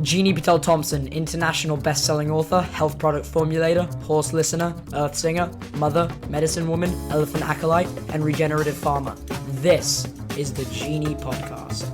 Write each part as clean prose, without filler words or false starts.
Jeannie Thompson, international best-selling author, health product formulator, horse listener, earth singer, mother, medicine woman, elephant acolyte, and regenerative farmer. This is the Jini Podcast.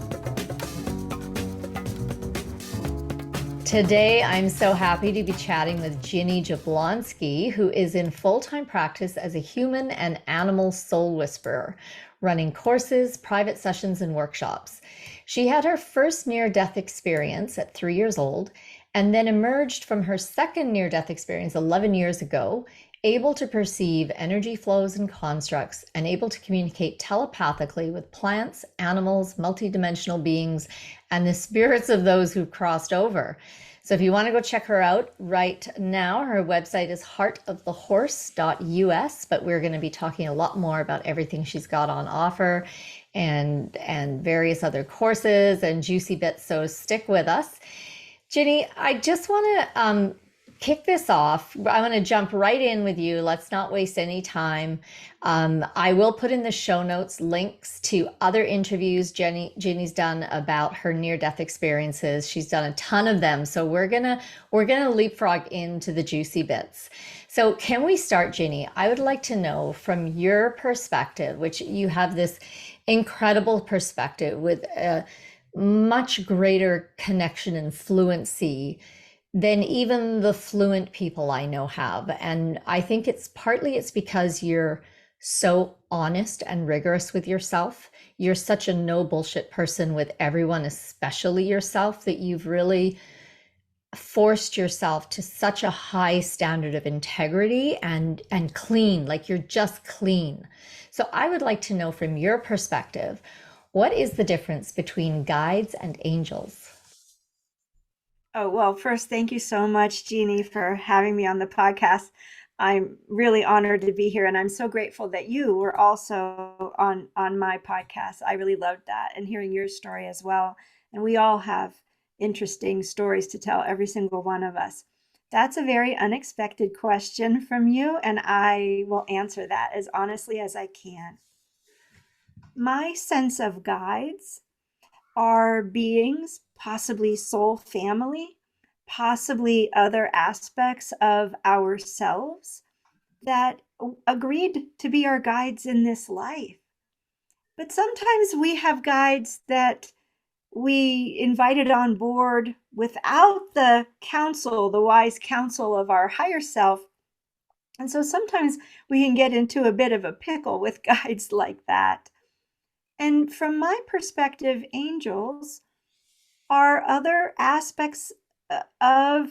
Today, I'm so happy to be chatting with Ginny Jablonski, who is in full-time practice as a human and animal soul whisperer, running courses, private sessions, and workshops. She had her first near-death experience at 3 years old, and then emerged from her second near-death experience 11 years ago, able to perceive energy flows and constructs, and able to communicate telepathically with plants, animals, multidimensional beings, and the spirits of those who've crossed over. So if you want to go check her out right now, her website is heartofthehorse.us, but we're going to be talking a lot more about everything she's got on offer and various other courses and juicy bits, so stick with us. Ginny, I just want to kick this off. I want to jump right in with you. Let's not waste any time. I will put in the show notes links to other interviews Ginny's done about her near-death experiences. She's done a ton of them, so we're gonna leapfrog into the juicy bits. So can we start, Ginny? I would like to know from your perspective, which you have this incredible perspective with a much greater connection and fluency than even the fluent people I know have. And I think it's because you're so honest and rigorous with yourself. You're such a no bullshit person with everyone, especially yourself, that you've really forced yourself to such a high standard of integrity and clean, like you're just clean. So I would like to know from your perspective, what is the difference between guides and angels? Oh, well, first, thank you so much, Jeannie, for having me on the podcast. I'm really honored to be here, and I'm so grateful that you were also on my podcast. I really loved that and hearing your story as well. And we all have interesting stories to tell, every single one of us. That's a very unexpected question from you, and I will answer that as honestly as I can. My sense of guides are beings, possibly soul family, possibly other aspects of ourselves that agreed to be our guides in this life. But sometimes we have guides that we invited on board without the counsel, the wise counsel of our higher self. And so sometimes we can get into a bit of a pickle with guides like that. And from my perspective, angels are other aspects of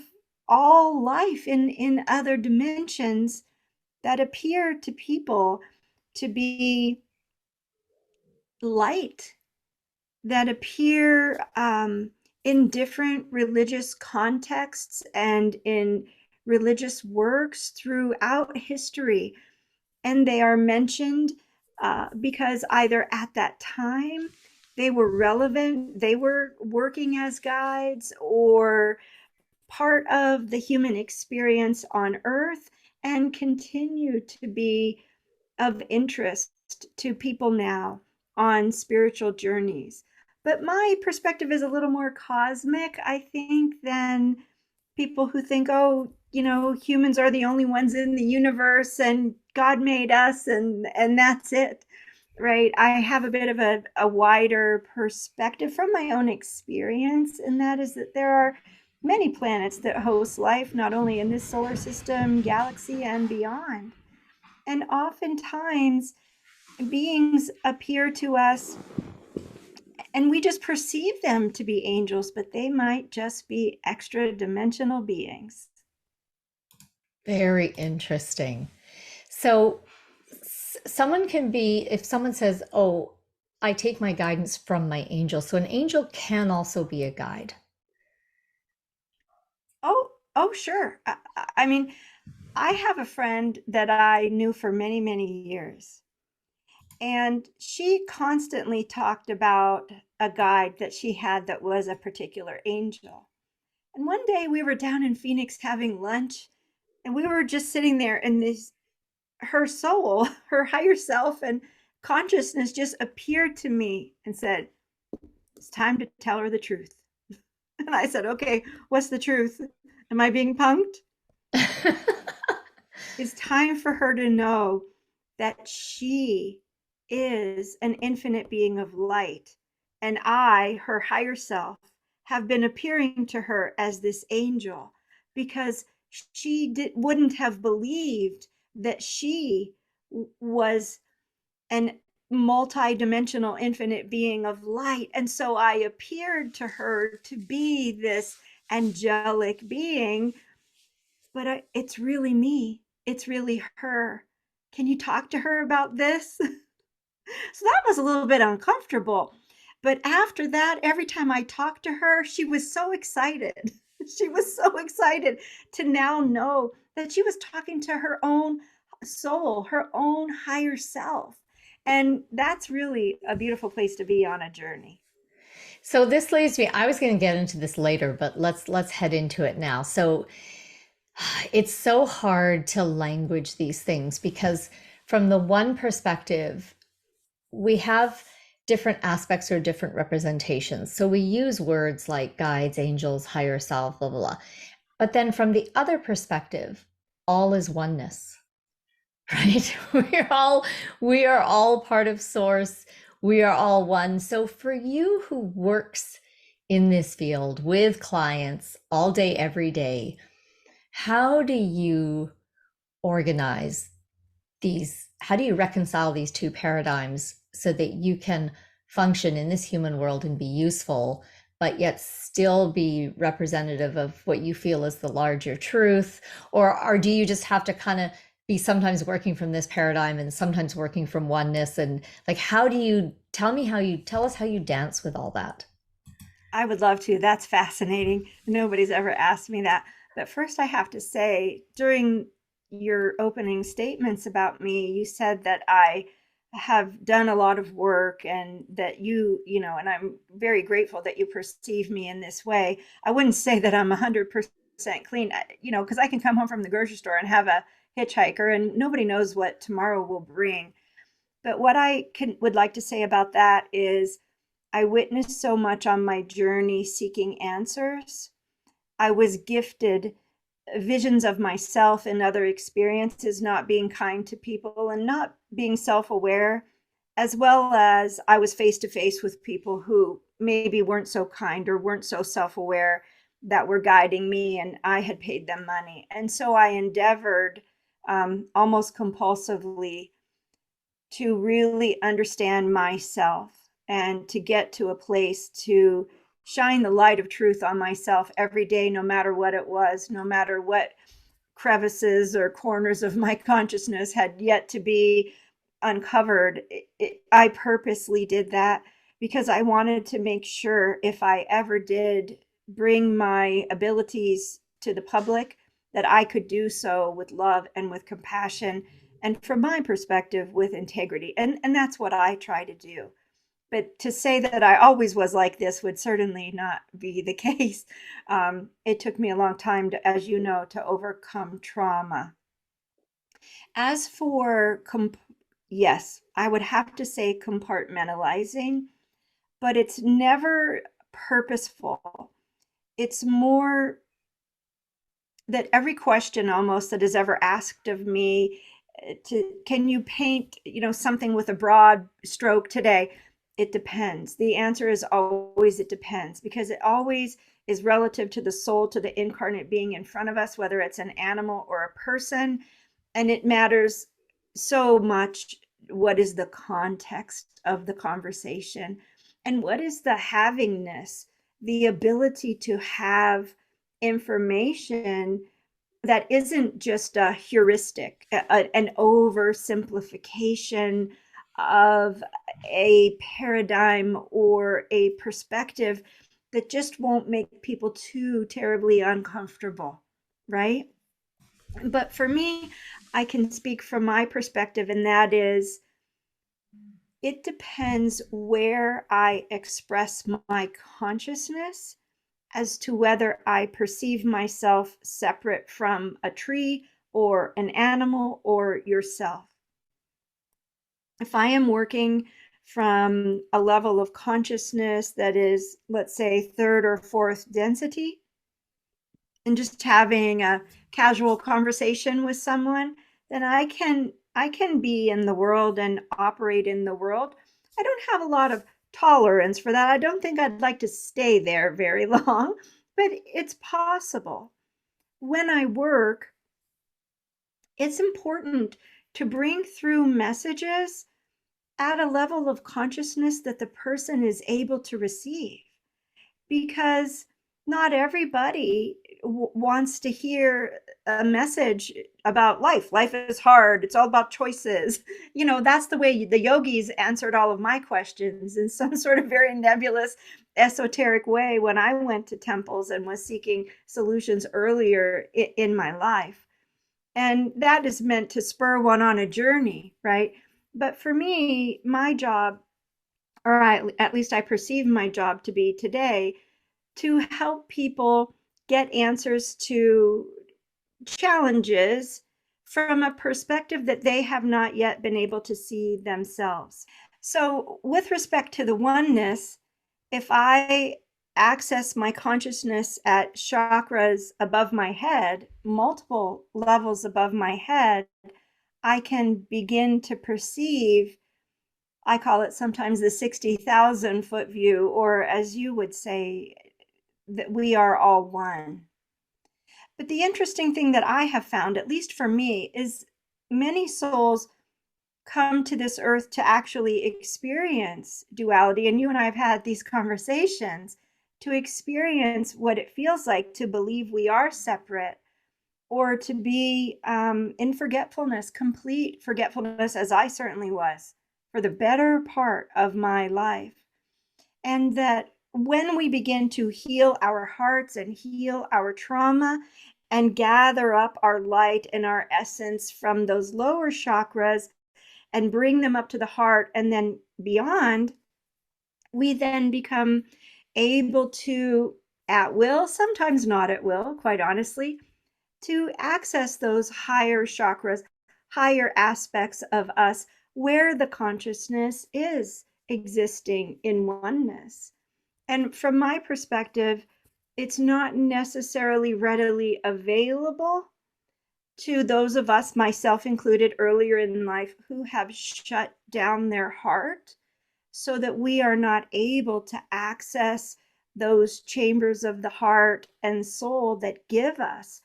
all life in other dimensions that appear to people to be light, that appear in different religious contexts and in religious works throughout history. And they are mentioned because either at that time they were relevant, they were working as guides, or part of the human experience on Earth, and continue to be of interest to people now on spiritual journeys. But my perspective is a little more cosmic, I think, than people who think, oh, humans are the only ones in the universe and God made us and that's it, right? I have a bit of a wider perspective from my own experience, and that is that there are many planets that host life, not only in this solar system, galaxy, and beyond. And oftentimes, beings appear to us and we just perceive them to be angels, but they might just be extra dimensional beings. Very interesting. So someone can be, if someone says, oh, I take my guidance from my angel. So an angel can also be a guide. Oh, sure. I mean, I have a friend that I knew for many, many years. And she constantly talked about a guide that she had that was a particular angel. And one day we were down in Phoenix having lunch, and we were just sitting there, and her soul, her higher self and consciousness just appeared to me and said, it's time to tell her the truth. And I said, okay, what's the truth? Am I being punked? It's time for her to know that she is an infinite being of light. And I, her higher self, have been appearing to her as this angel because wouldn't have believed that she was an multi-dimensional infinite being of light. And so I appeared to her to be this angelic being, but it's really me. It's really her. Can you talk to her about this? So that was a little bit uncomfortable. But after that, every time I talked to her, she was so excited. She was so excited to now know that she was talking to her own soul, her own higher self. And that's really a beautiful place to be on a journey. So this leads me, I was going to get into this later, but let's head into it now. So it's so hard to language these things because from the one perspective, we have different aspects or different representations. So we use words like guides, angels, higher self, blah, blah, blah. But then from the other perspective, all is oneness, right? We are all part of source. We are all one. So for you who works in this field with clients all day, every day, how do you organize these? How do you reconcile these two paradigms so that you can function in this human world and be useful, but yet still be representative of what you feel is the larger truth? Or do you just have to kind of be sometimes working from this paradigm and sometimes working from oneness? And like, how do you tell us how you dance with all that? I would love to. That's fascinating. Nobody's ever asked me that. But first, I have to say, during your opening statements about me, you said that I have done a lot of work and that and I'm very grateful that you perceive me in this way. I wouldn't say that I'm 100% clean, because I can come home from the grocery store and have a hitchhiker and nobody knows what tomorrow will bring. But what would like to say about that is I witnessed so much on my journey seeking answers. I was gifted visions of myself and other experiences, not being kind to people and not being self aware, as well as I was face to face with people who maybe weren't so kind or weren't so self aware that were guiding me, and I had paid them money. And so I endeavored almost compulsively to really understand myself and to get to a place to shine the light of truth on myself every day, no matter what it was, no matter what crevices or corners of my consciousness had yet to be uncovered. I purposely did that because I wanted to make sure if I ever did bring my abilities to the public, that I could do so with love and with compassion, and from my perspective, with integrity. And that's what I try to do. But to say that I always was like this would certainly not be the case. It took me a long time to, as you know, to overcome trauma. As for, yes, I would have to say compartmentalizing, but it's never purposeful. It's more that every question almost that is ever asked of me can you paint, something with a broad stroke today? It depends. The answer is always it depends, because it always is relative to the soul, to the incarnate being in front of us, whether it's an animal or a person. And it matters so much what is the context of the conversation and what is the havingness, the ability to have information that isn't just a heuristic, an oversimplification of a paradigm or a perspective that just won't make people too terribly uncomfortable, right? But for me, I can speak from my perspective, and that is it depends where I express my consciousness as to whether I perceive myself separate from a tree or an animal or yourself. If I am working from a level of consciousness that is, let's say, third or fourth density, and just having a casual conversation with someone, then I can be in the world and operate in the world. I don't have a lot of tolerance for that. I don't think I'd like to stay there very long, but it's possible. When I work, it's important to bring through messages at a level of consciousness that the person is able to receive, because not everybody wants to hear a message about life. Life is hard. It's all about choices. That's the way the yogis answered all of my questions in some sort of very nebulous, esoteric way when I went to temples and was seeking solutions earlier in my life. And that is meant to spur one on a journey, right? But for me, my job, or at least I perceive my job to be today, to help people get answers to challenges from a perspective that they have not yet been able to see themselves. So, with respect to the oneness, if I access my consciousness at chakras above my head, multiple levels above my head, I can begin to perceive, I call it sometimes the 60,000 foot view, or as you would say, that we are all one. But the interesting thing that I have found, at least for me, is many souls come to this earth to actually experience duality. And you and I have had these conversations to experience what it feels like to believe we are separate, or to be in forgetfulness, complete forgetfulness, as I certainly was for the better part of my life. And that when we begin to heal our hearts and heal our trauma and gather up our light and our essence from those lower chakras and bring them up to the heart and then beyond, we then become able to, at will, sometimes not at will, quite honestly, to access those higher chakras, higher aspects of us where the consciousness is existing in oneness. And from my perspective, it's not necessarily readily available to those of us, myself included, earlier in life, who have shut down their heart, so that we are not able to access those chambers of the heart and soul that give us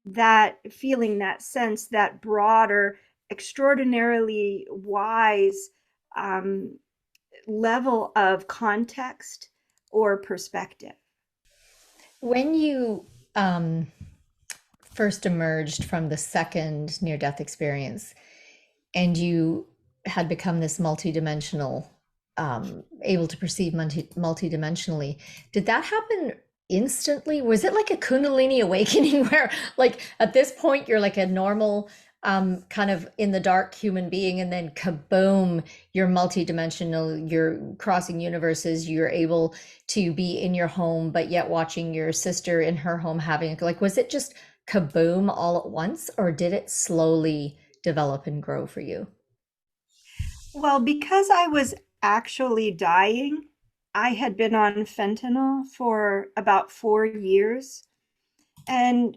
that feeling, that sense, that broader, extraordinarily wise level of context or perspective. When you first emerged from the second near-death experience and you had become this multidimensional, able to perceive multidimensionally, did that happen instantly? Was it like a Kundalini awakening where, like, at this point you're like a normal kind of in the dark human being, and then kaboom, you're multidimensional, you're crossing universes, you're able to be in your home but yet watching your sister in her home having, like, was it just kaboom all at once, or did it slowly develop and grow for you? Well, because I was actually dying, I had been on fentanyl for about 4 years. And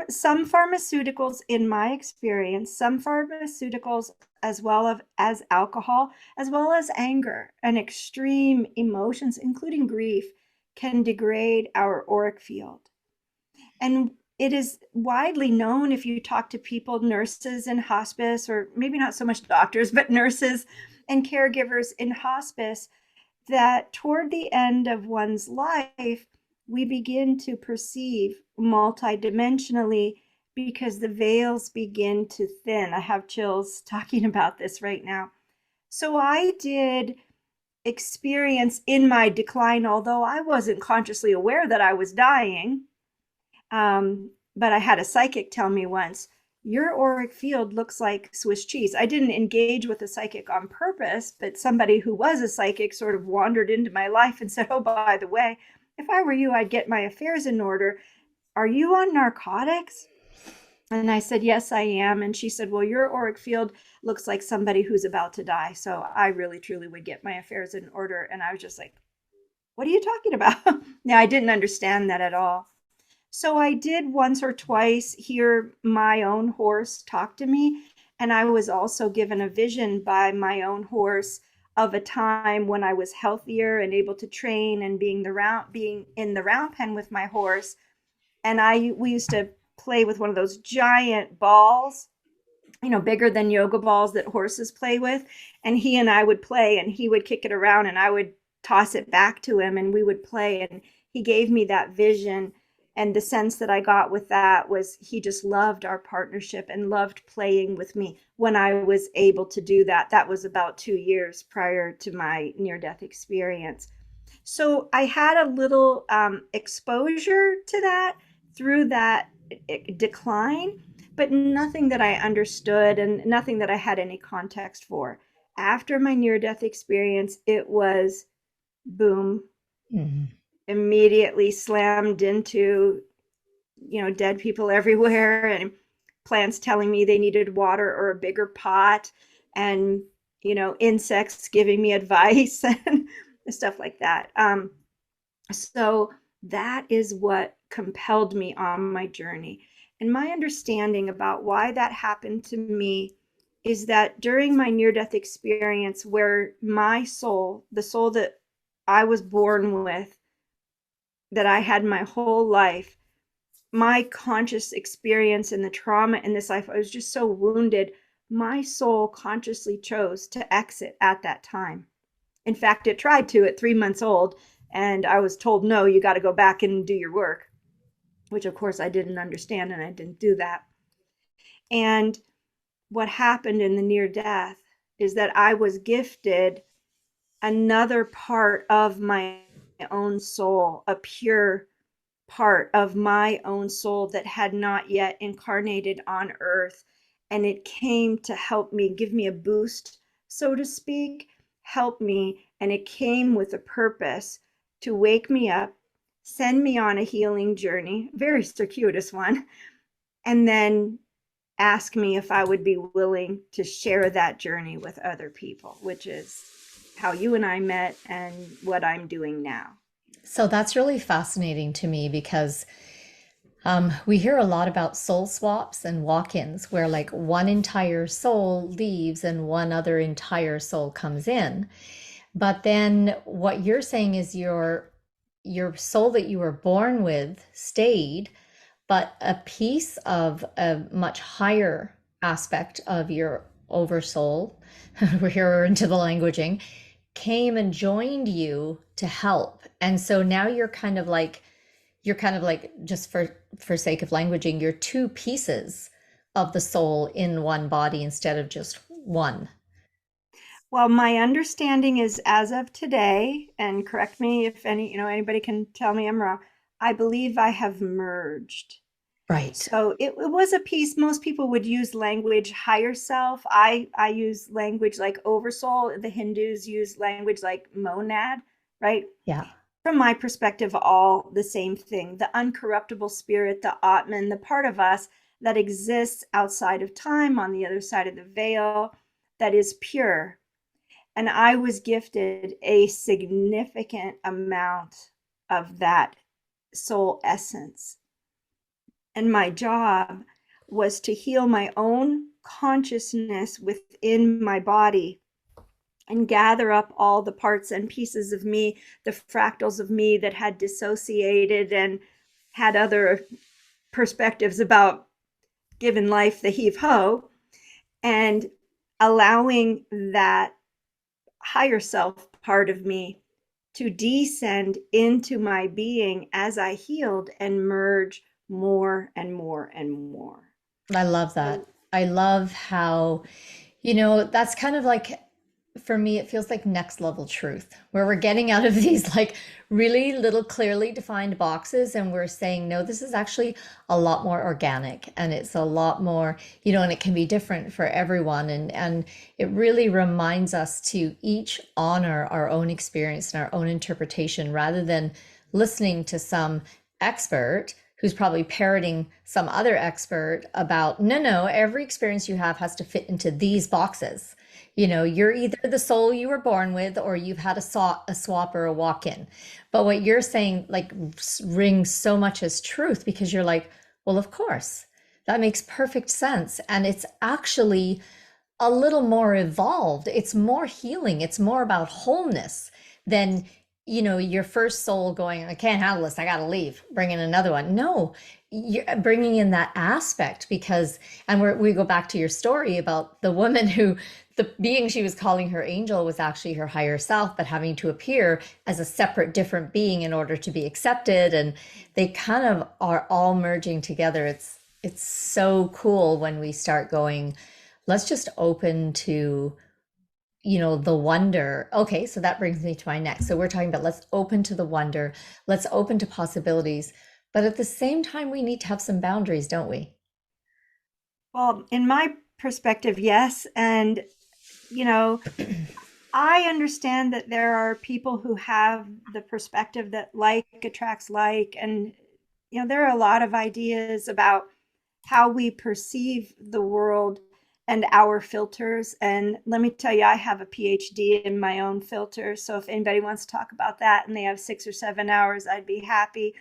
some pharmaceuticals, in my experience, some pharmaceuticals, as well as alcohol, as well as anger and extreme emotions, including grief, can degrade our auric field. And it is widely known, if you talk to people, nurses in hospice, or maybe not so much doctors, but nurses and caregivers in hospice, that toward the end of one's life, we begin to perceive multidimensionally because the veils begin to thin. I have chills talking about this right now. So I did experience in my decline, although I wasn't consciously aware that I was dying, but I had a psychic tell me once, your auric field looks like Swiss cheese. I didn't engage with a psychic on purpose, but somebody who was a psychic sort of wandered into my life and said, oh, by the way, if I were you, I'd get my affairs in order. Are you on narcotics? And I said, yes, I am. And she said, well, your auric field looks like somebody who's about to die. So I really, truly would get my affairs in order. And I was just like, what are you talking about? Now, I didn't understand that at all. So I did once or twice hear my own horse talk to me. And I was also given a vision by my own horse of a time when I was healthier and able to train and being in the round pen with my horse. And we used to play with one of those giant balls, bigger than yoga balls that horses play with. And he and I would play, and he would kick it around and I would toss it back to him, and we would play. And he gave me that vision. And the sense that I got with that was he just loved our partnership and loved playing with me when I was able to do that. That was about 2 years prior to my near death experience. So I had a little exposure to that through that decline, but nothing that I understood and nothing that I had any context for. After my near death experience, it was boom, immediately slammed into, dead people everywhere, and plants telling me they needed water or a bigger pot, and, insects giving me advice and stuff like that. So that is what compelled me on my journey. And my understanding about why that happened to me is that during my near death experience, where my soul, the soul that I was born with, that I had my whole life, my conscious experience and the trauma in this life, I was just so wounded. My soul consciously chose to exit at that time. In fact, it tried to at 3 months old, and I was told, no, you got to go back and do your work, which of course I didn't understand, and I didn't do that. And what happened in the near death is that I was gifted another part of my own soul, a pure part of my own soul that had not yet incarnated on earth. And it came to help me, give me a boost, so to speak, help me. And it came with a purpose to wake me up, send me on a healing journey, very circuitous one, and then ask me if I would be willing to share that journey with other people, which is how you and I met and what I'm doing now. So that's really fascinating to me because we hear a lot about soul swaps and walk-ins where like one entire soul leaves and one other entire soul comes in. But then what you're saying is your soul that you were born with stayed, but a piece of a much higher aspect of your oversoul, we're here into the languaging, came and joined you to help. And so now you're kind of like just for sake of languaging, you're two pieces of the soul in one body instead of just one. Well, my understanding is as of today, and correct me if anybody can tell me I'm wrong, I believe I have merged. Right. So it was a piece. Most people would use language higher self. I use language like oversoul. The Hindus use language like monad, right? Yeah. From my perspective, all the same thing. The uncorruptible spirit, the Atman, the part of us that exists outside of time on the other side of the veil, that is pure. And I was gifted a significant amount of that soul essence. And my job was to heal my own consciousness within my body and gather up all the parts and pieces of me, the fractals of me that had dissociated and had other perspectives about giving life the heave ho, and allowing that higher self part of me to descend into my being as I healed and merge more and more and more. I love that. I love how, that's kind of like, for me, it feels like next level truth, where we're getting out of these like really little clearly defined boxes and we're saying, no, this is actually a lot more organic and it's a lot more, and it can be different for everyone. And it really reminds us to each honor our own experience and our own interpretation rather than listening to some expert who's probably parroting some other expert about, no, every experience you have has to fit into these boxes. You're either the soul you were born with, or you've had a swap or a walk-in. But what you're saying, like, rings so much as truth, because you're like, well, of course, that makes perfect sense. And it's actually a little more evolved. It's more healing. It's more about wholeness than, your first soul going, I can't handle this. I got to leave, bring in another one. No, you're bringing in that aspect because, and we go back to your story about the woman who, the being she was calling her angel was actually her higher self, but having to appear as a separate, different being in order to be accepted. And they kind of are all merging together. It's so cool when we start going, let's just open to, the wonder. Okay, so that brings me to my next. So we're talking about, let's open to the wonder, let's open to possibilities. But at the same time, we need to have some boundaries, don't we? Well, in my perspective, yes. And, you know, I understand that there are people who have the perspective that like attracts like. And, there are a lot of ideas about how we perceive the world and our filters. And let me tell you, I have a PhD in my own filter. So if anybody wants to talk about that and they have 6 or 7 hours, I'd be happy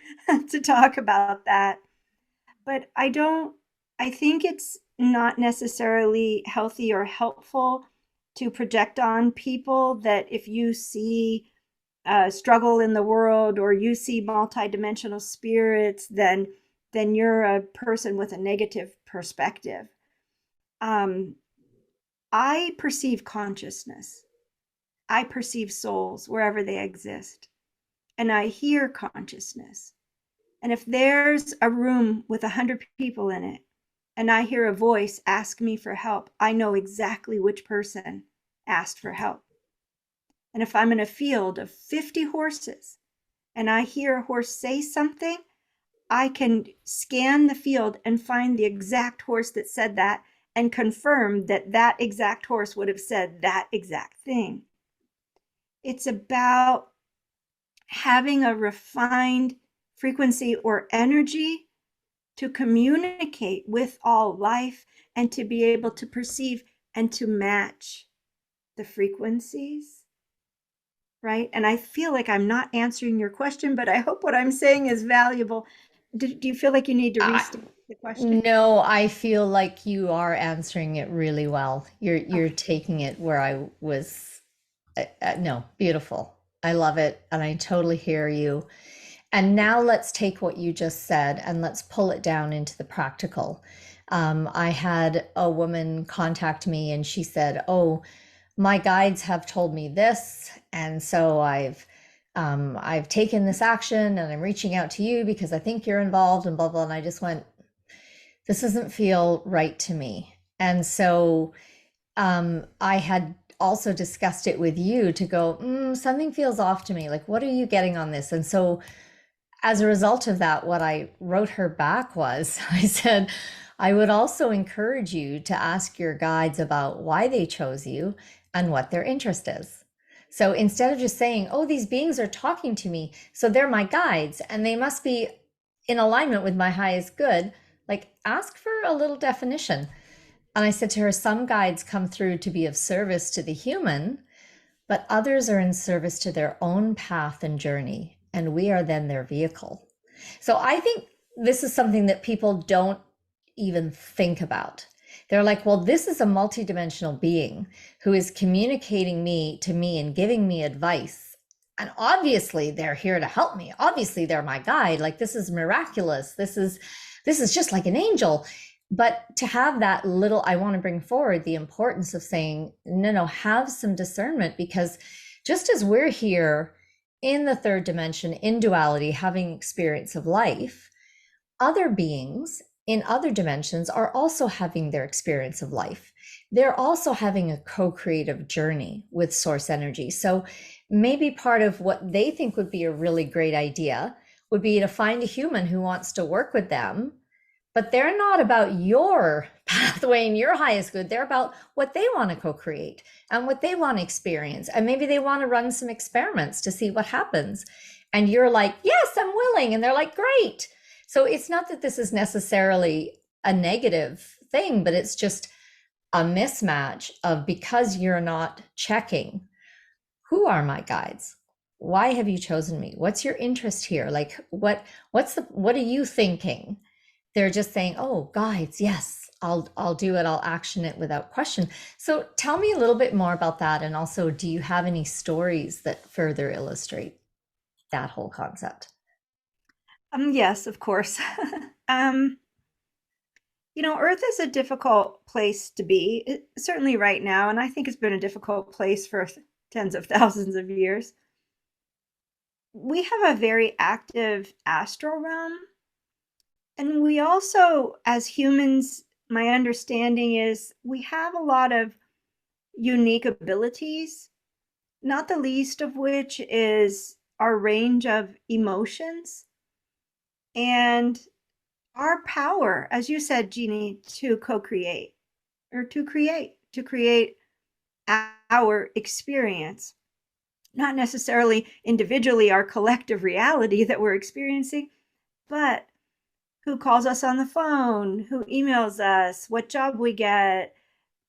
to talk about that. But I think it's not necessarily healthy or helpful to project on people that if you see struggle in the world or you see multidimensional spirits, then you're a person with a negative perspective. I perceive consciousness. I perceive souls wherever they exist. And I hear consciousness. And if there's a room with 100 people in it, and I hear a voice ask me for help, I know exactly which person asked for help. And if I'm in a field of 50 horses and I hear a horse say something, I can scan the field and find the exact horse that said that and confirm that that exact horse would have said that exact thing. It's about having a refined frequency or energy to communicate with all life and to be able to perceive and to match the frequencies, right? And I feel like I'm not answering your question, but I hope what I'm saying is valuable. Do you feel like you need to I, restate the question? no, I feel like you are answering it really well. You're Okay. taking it where I was. No, beautiful. I love it, and I totally hear you. And now let's take what you just said and let's pull it down into the practical. I had a woman contact me and she said, "Oh, my guides have told me this, and so I've taken this action and I'm reaching out to you because I think you're involved and blah blah." And I just went, "This doesn't feel right to me." And so I had also discussed it with you to go, something feels off to me. Like, what are you getting on this? And so as a result of that, what I wrote her back was, I said, I would also encourage you to ask your guides about why they chose you and what their interest is. So instead of just saying, oh, these beings are talking to me, so they're my guides and they must be in alignment with my highest good, like, ask for a little definition. And I said to her, some guides come through to be of service to the human, but others are in service to their own path and journey, and we are then their vehicle. So I think this is something that people don't even think about. They're like, well, this is a multidimensional being who is communicating to me and giving me advice. And obviously they're here to help me. Obviously they're my guide. Like, this is miraculous. This is just like an angel. But to have that little, I want to bring forward the importance of saying, no, have some discernment, because just as we're here in the third dimension, in duality, having experience of life, other beings in other dimensions are also having their experience of life. They're also having a co-creative journey with source energy. So maybe part of what they think would be a really great idea would be to find a human who wants to work with them, but they're not about your pathway and your highest good. They're about what they want to co-create and what they want to experience. And maybe they want to run some experiments to see what happens. And you're like, yes, I'm willing. And they're like, great. So it's not that this is necessarily a negative thing, but it's just a mismatch of, because you're not checking, who are my guides? Why have you chosen me? What's your interest here? Like what are you thinking? They're just saying, "Oh, guides, yes, I'll do it. I'll action it without question." So tell me a little bit more about that, and also, do you have any stories that further illustrate that whole concept? Yes, of course. um, Earth is a difficult place to be, certainly right now, and I think it's been a difficult place for tens of thousands of years. We have a very active astral realm, and we also, as humans, my understanding is we have a lot of unique abilities, not the least of which is our range of emotions and our power, as you said, Jeannie, to co-create or to create our experience, not necessarily individually our collective reality that we're experiencing, but who calls us on the phone, who emails us, what job we get,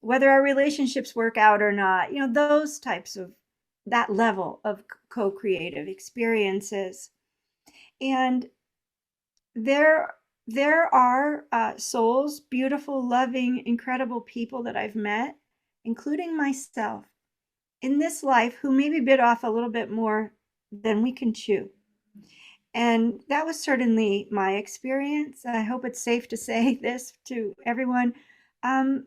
whether our relationships work out or not, those types of, that level of co-creative experiences. And there there are souls, beautiful, loving, incredible people that I've met, including myself, in this life who maybe bit off a little bit more than we can chew. And that was certainly my experience. I hope it's safe to say this to everyone. Um,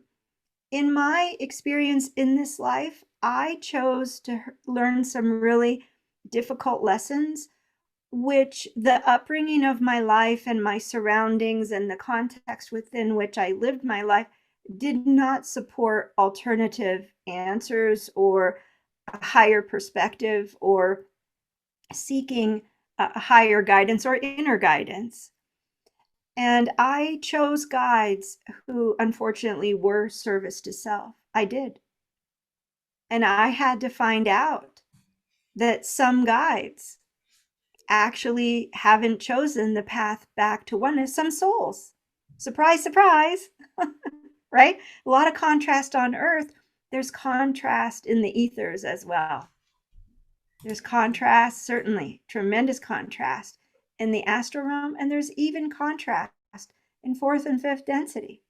in my experience in this life, I chose to learn some really difficult lessons, which the upbringing of my life and my surroundings and the context within which I lived my life did not support alternative answers or a higher perspective or seeking a higher guidance or inner guidance. And I chose guides who unfortunately were service to self. I did. And I had to find out that some guides actually haven't chosen the path back to oneness. Some souls, surprise, surprise, right? A lot of contrast on earth. There's contrast in the ethers as well. There's contrast, certainly, tremendous contrast in the astral realm, and there's even contrast in fourth and fifth density.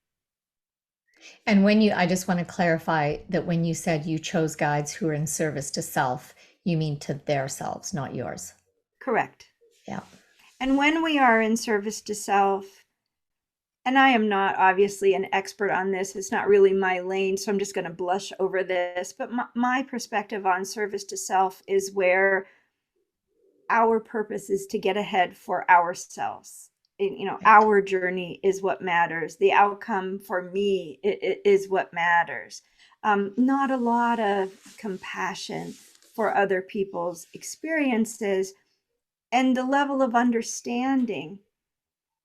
And I just want to clarify that when you said you chose guides who are in service to self, you mean to their selves, not yours. Correct. Yeah. And when we are in service to self, and I am not obviously an expert on this, it's not really my lane, so I'm just going to blush over this. But my perspective on service to self is where our purpose is to get ahead for ourselves. Right. Our journey is what matters. The outcome for me is what matters. Not a lot of compassion for other people's experiences and the level of understanding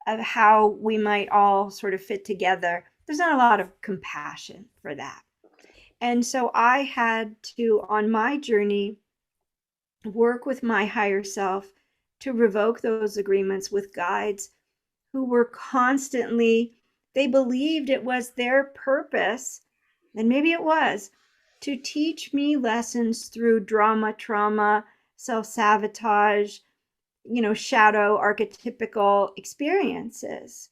of how we might all sort of fit together. There's not a lot of compassion for that. And so I had to, on my journey, work with my higher self to revoke those agreements with guides who were constantly, they believed it was their purpose, and maybe it was, to teach me lessons through drama, trauma, self-sabotage, shadow archetypical experiences.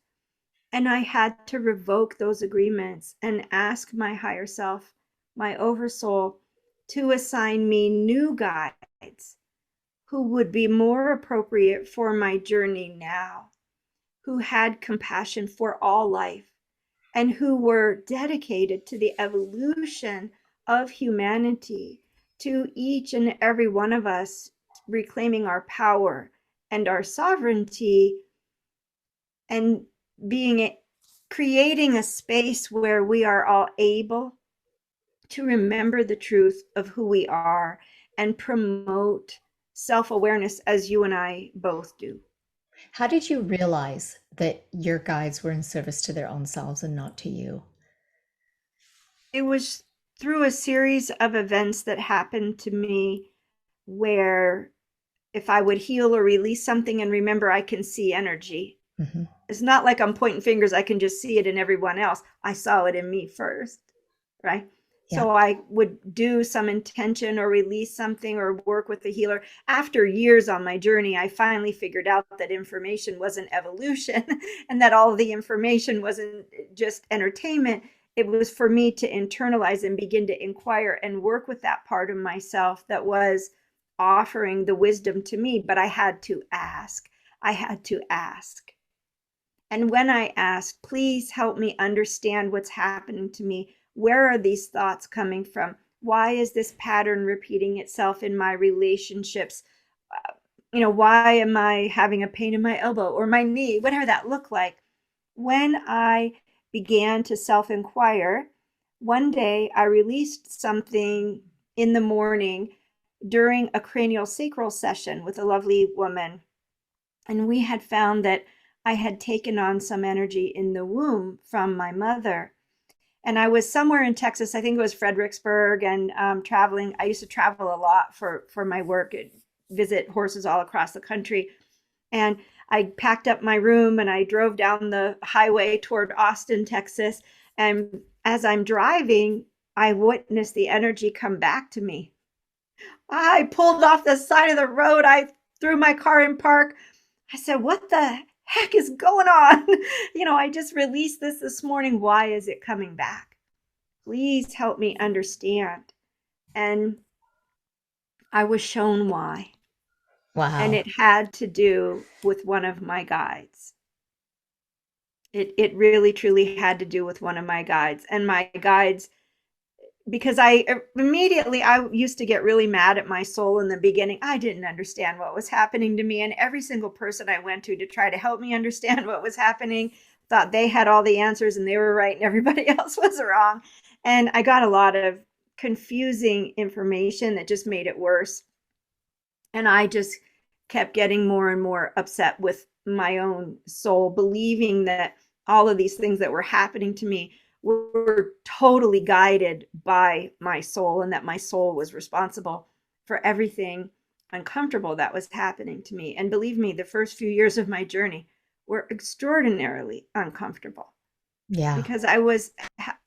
And I had to revoke those agreements and ask my higher self, my oversoul, to assign me new guides who would be more appropriate for my journey now, who had compassion for all life, and who were dedicated to the evolution of humanity, to each and every one of us reclaiming our power and our sovereignty and creating a space where we are all able to remember the truth of who we are and promote self-awareness as you and I both do. How did you realize that your guides were in service to their own selves and not to you? It was through a series of events that happened to me where if I would heal or release something, and remember, I can see energy. Hmm. It's not like I'm pointing fingers. I can just see it in everyone else. I saw it in me first, right? Yeah. So I would do some intention or release something or work with the healer. After years on my journey, I finally figured out that information wasn't evolution and that all of the information wasn't just entertainment. It was for me to internalize and begin to inquire and work with that part of myself that was offering the wisdom to me. But I had to ask. I had to ask. And when I asked, please help me understand what's happening to me. Where are these thoughts coming from? Why is this pattern repeating itself in my relationships? Why am I having a pain in my elbow or my knee, whatever that looked like? When I began to self inquire, one day I released something in the morning during a cranial sacral session with a lovely woman. And we had found that I had taken on some energy in the womb from my mother. And I was somewhere in Texas, I think it was Fredericksburg, and traveling. I used to travel a lot for my work, visit horses all across the country. And I packed up my room and I drove down the highway toward Austin, Texas. And as I'm driving, I witnessed the energy come back to me. I pulled off the side of the road. I threw my car in park. I said, what the heck is going on? I just released this morning. Why is it coming back? Please help me understand. And I was shown why. And Wow. it had to do with one of my guides. It really, truly had to do with one of my guides. And my guides, because I used to get really mad at my soul in the beginning. I didn't understand what was happening to me. And every single person I went to try to help me understand what was happening thought they had all the answers and they were right and everybody else was wrong. And I got a lot of confusing information that just made it worse. And I just kept getting more and more upset with my own soul, believing that all of these things that were happening to me were totally guided by my soul and that my soul was responsible for everything uncomfortable that was happening to me. And believe me, the first few years of my journey were extraordinarily uncomfortable Yeah. because I was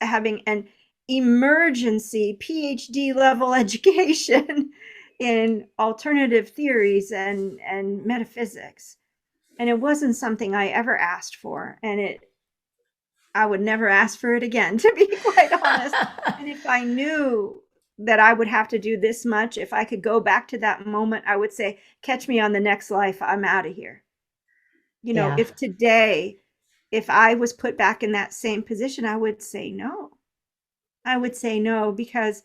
having an emergency PhD level education in alternative theories and metaphysics. And it wasn't something I ever asked for. And I would never ask for it again, to be quite honest. And if I knew that I would have to do this much, if I could go back to that moment, I would say, catch me on the next life. I'm out of here. Yeah. If today, if I was put back in that same position, I would say no. I would say no because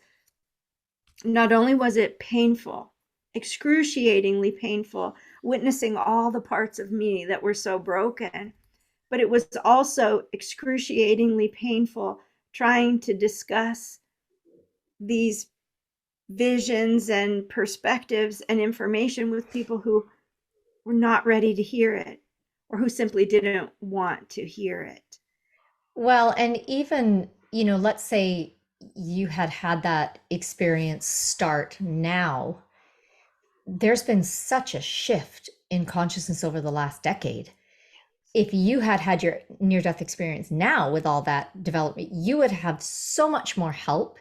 not only was it painful, excruciatingly painful, witnessing all the parts of me that were so broken, but it was also excruciatingly painful trying to discuss these visions and perspectives and information with people who were not ready to hear it or who simply didn't want to hear it. Well, and even, let's say you had had that experience start now, there's been such a shift in consciousness over the last decade. If you had had your near death experience now with all that development, you would have so much more help.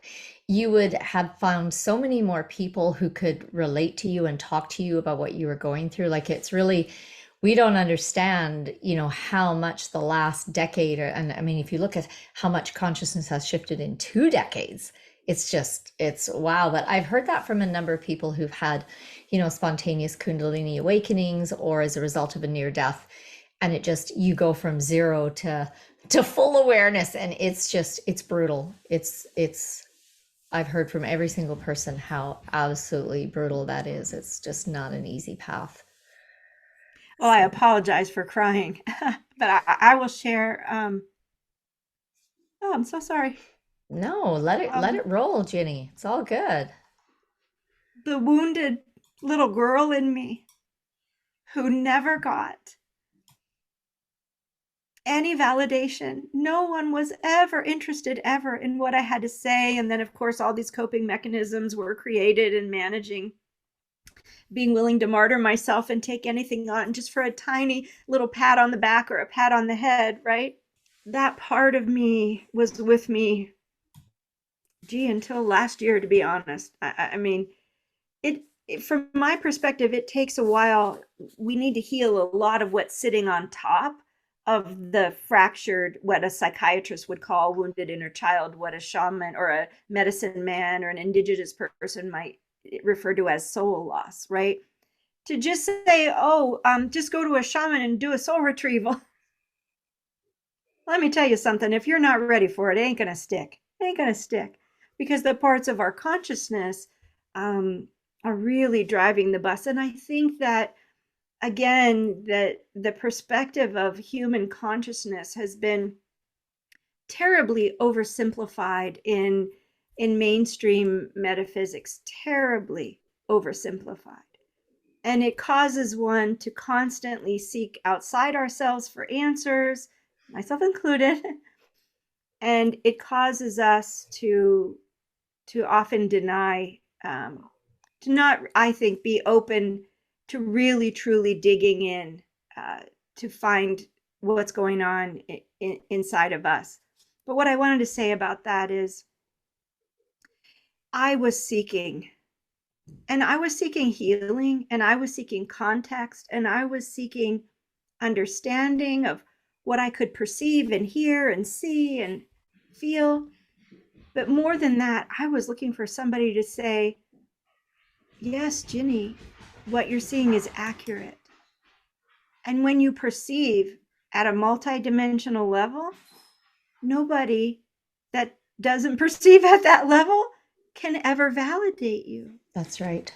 You would have found so many more people who could relate to you and talk to you about what you were going through. Like it's really, we don't understand, how much the last decade, and I mean, if you look at how much consciousness has shifted in 2 decades, it's wow. But I've heard that from a number of people who've had, spontaneous Kundalini awakenings or as a result of a near death. And you go from zero to full awareness. And it's brutal. I've heard from every single person how absolutely brutal that is. It's just not an easy path. Well, I So, apologize for crying, but I will share. Oh, I'm so sorry. no, let it Um, roll, Ginny. It's all good. the wounded little girl in me who never got any validation. No one was ever interested ever in what I had to say. And then, of course, all these coping mechanisms were created in managing being willing to martyr myself and take anything on just for a tiny little pat on the back or a pat on the head, right? That part of me was with me, gee, until last year, to be honest. I mean, from my perspective, it takes a while. We need to heal a lot of what's sitting on top of the fractured, what a psychiatrist would call wounded inner child, what a shaman or a medicine man or an indigenous person might refer to as soul loss, right? To just say, oh, just go to a shaman and do a soul retrieval. Let me tell you something. If you're not ready for it, it ain't going to stick. It ain't going to stick because the parts of our consciousness are really driving the bus. And I think that, again, that the perspective of human consciousness has been terribly oversimplified in mainstream metaphysics, terribly oversimplified. And it causes one to constantly seek outside ourselves for answers, myself included. And it causes us to often deny, to not, I think, be open to really truly digging in to find what's going on inside of us. But what I wanted to say about that is I was seeking, and I was seeking healing, and I was seeking context, and I was seeking understanding of what I could perceive and hear and see and feel. But more than that, I was looking for somebody to say, yes, Ginny, what you're seeing is accurate. And when you perceive at a multidimensional level, nobody that doesn't perceive at that level can ever validate you. That's right.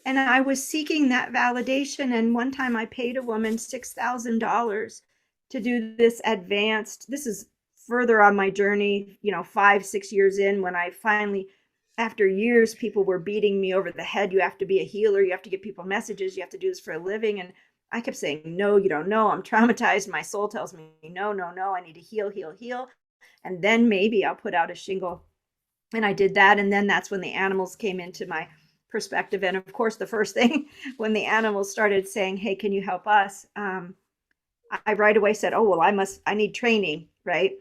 And I was seeking that validation. And one time I paid a woman $6,000 to do this advanced, this is further on my journey, 5-6 years in, when I finally, after years, people were beating me over the head. You have to be a healer. You have to give people messages. You have to do this for a living. And I kept saying, no, you don't know. I'm traumatized. My soul tells me, no, no, no. I need to heal, heal, heal. And then maybe I'll put out a shingle. And I did that. And then that's when the animals came into my perspective. And of course, the first thing when the animals started saying, hey, can you help us? I right away said, oh, well, I need training, right?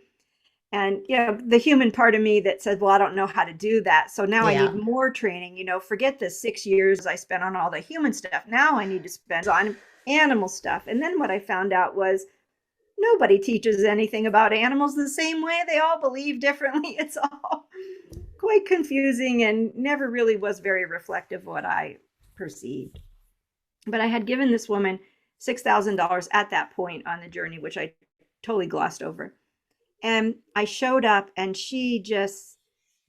And, the human part of me that said, well, I don't know how to do that. So now I need more training, forget the 6 years I spent on all the human stuff. Now I need to spend on animal stuff. And then what I found out was nobody teaches anything about animals the same way. They all believe differently. It's all quite confusing and never really was very reflective of what I perceived. But I had given this woman $6,000 at that point on the journey, which I totally glossed over. And I showed up and she just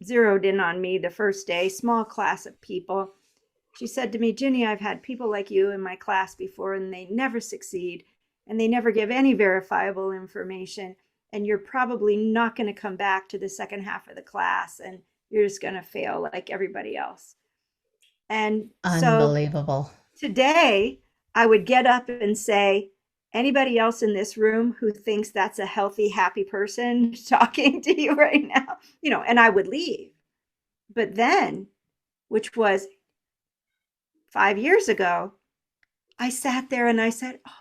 zeroed in on me the first day, small class of people. She said to me, Ginny, I've had people like you in my class before and they never succeed and they never give any verifiable information. And you're probably not going to come back to the second half of the class and you're just going to fail like everybody else. And Unbelievable. So today I would get up and say, anybody else in this room who thinks that's a healthy, happy person talking to you right now, and I would leave. But then, which was 5 years ago, I sat there and I said, oh,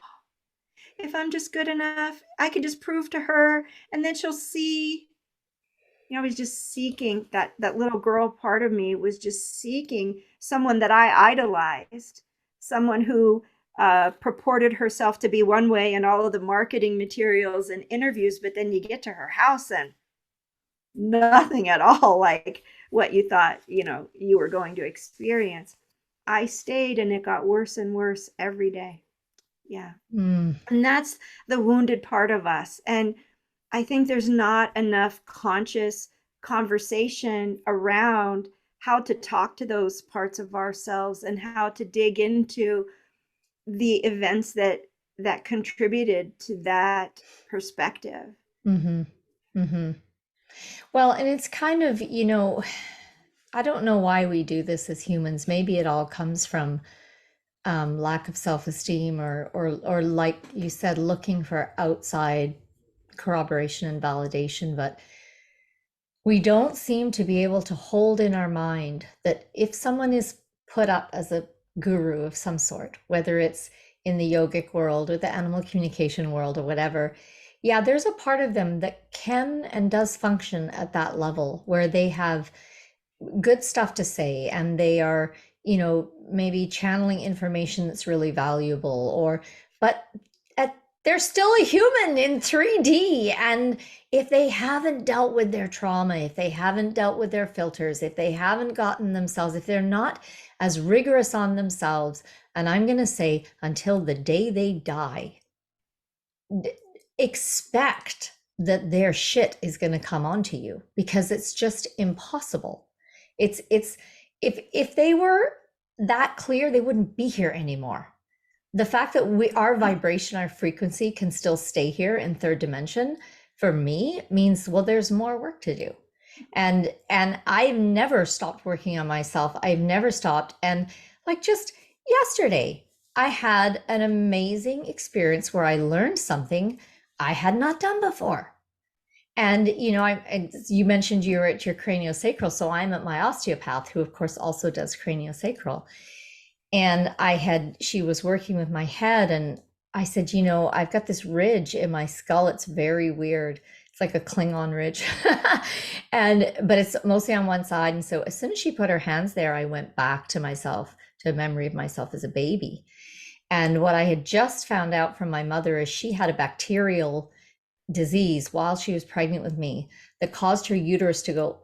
if I'm just good enough, I can just prove to her and then she'll see. I was just seeking that little girl part of me was just seeking someone that I idolized, someone who purported herself to be one way in all of the marketing materials and interviews, but then you get to her house and nothing at all like what you thought, you were going to experience. I stayed and it got worse and worse every day. Yeah. And that's the wounded part of us. And I think there's not enough conscious conversation around how to talk to those parts of ourselves and how to dig into the events that contributed to that perspective. Mm-hmm. Mm-hmm. Well, and it's kind of, I don't know why we do this as humans. Maybe it all comes from lack of self-esteem or like you said, looking for outside corroboration and validation. But we don't seem to be able to hold in our mind that if someone is put up as a guru of some sort, whether it's in the yogic world or the animal communication world or whatever. Yeah, there's a part of them that can and does function at that level where they have good stuff to say and they are, maybe channeling information that's really valuable, or but at, they're still a human in 3D. And if they haven't dealt with their trauma, if they haven't dealt with their filters, if they haven't gotten themselves, if they're not as rigorous on themselves, and I'm going to say until the day they die, expect that their shit is going to come onto you, because it's just impossible. It's if they were that clear, they wouldn't be here anymore. The fact that our vibration, our frequency can still stay here in third dimension, for me means, well, there's more work to do. And I've never stopped working on myself. I've never stopped. And like just yesterday, I had an amazing experience where I learned something I had not done before. And you mentioned you were at your craniosacral, so I'm at my osteopath, who of course also does craniosacral. And she was working with my head, and I said, I've got this ridge in my skull. It's very weird. It's like a Klingon ridge. But it's mostly on one side. And so as soon as she put her hands there, I went back to myself, to a memory of myself as a baby. And what I had just found out from my mother is she had a bacterial disease while she was pregnant with me that caused her uterus to go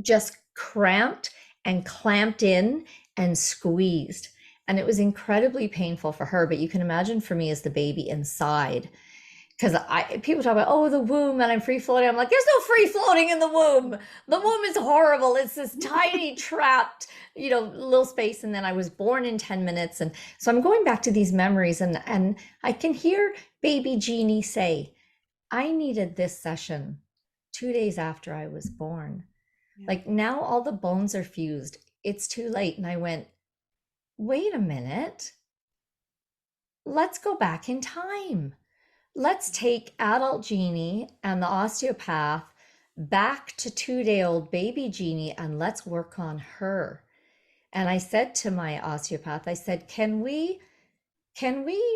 just cramped and clamped in and squeezed. And it was incredibly painful for her. But you can imagine for me as the baby inside, because people talk about, oh, the womb, and I'm free floating. I'm like, there's no free floating in the womb. The womb is horrible. It's this tiny trapped, little space. And then I was born in 10 minutes. And so I'm going back to these memories, and I can hear baby Ginny say, I needed this session 2 days after I was born. Yeah. Like, now all the bones are fused. It's too late. And I went, wait a minute. Let's go back in time. Let's take adult Ginny and the osteopath back to 2-day-old baby Ginny, and let's work on her. And I said to my osteopath, I said, can we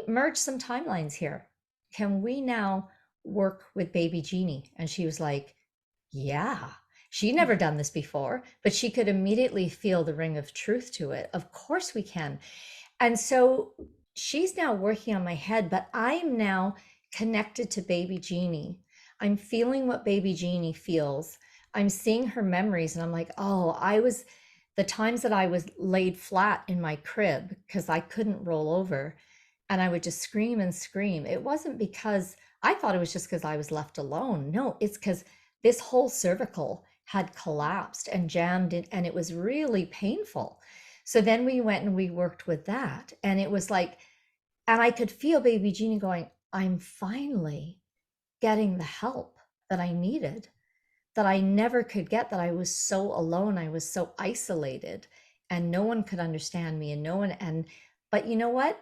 merge some timelines here? Can we now work with baby Ginny? And she was like, yeah. She'd never done this before, but she could immediately feel the ring of truth to it. Of course we can. And so she's now working on my head, but I'm now connected to baby Ginny. I'm feeling what baby Ginny feels. I'm seeing her memories, and I'm like, oh, the times that I was laid flat in my crib because I couldn't roll over, and I would just scream and scream. It wasn't because I thought it was just because I was left alone. No, it's because this whole cervical had collapsed and jammed in, and it was really painful. So then we went and we worked with that, and it was like, and I could feel baby Ginny going, I'm finally getting the help that I needed, that I never could get, that I was so alone, I was so isolated, and no one could understand me, but you know what?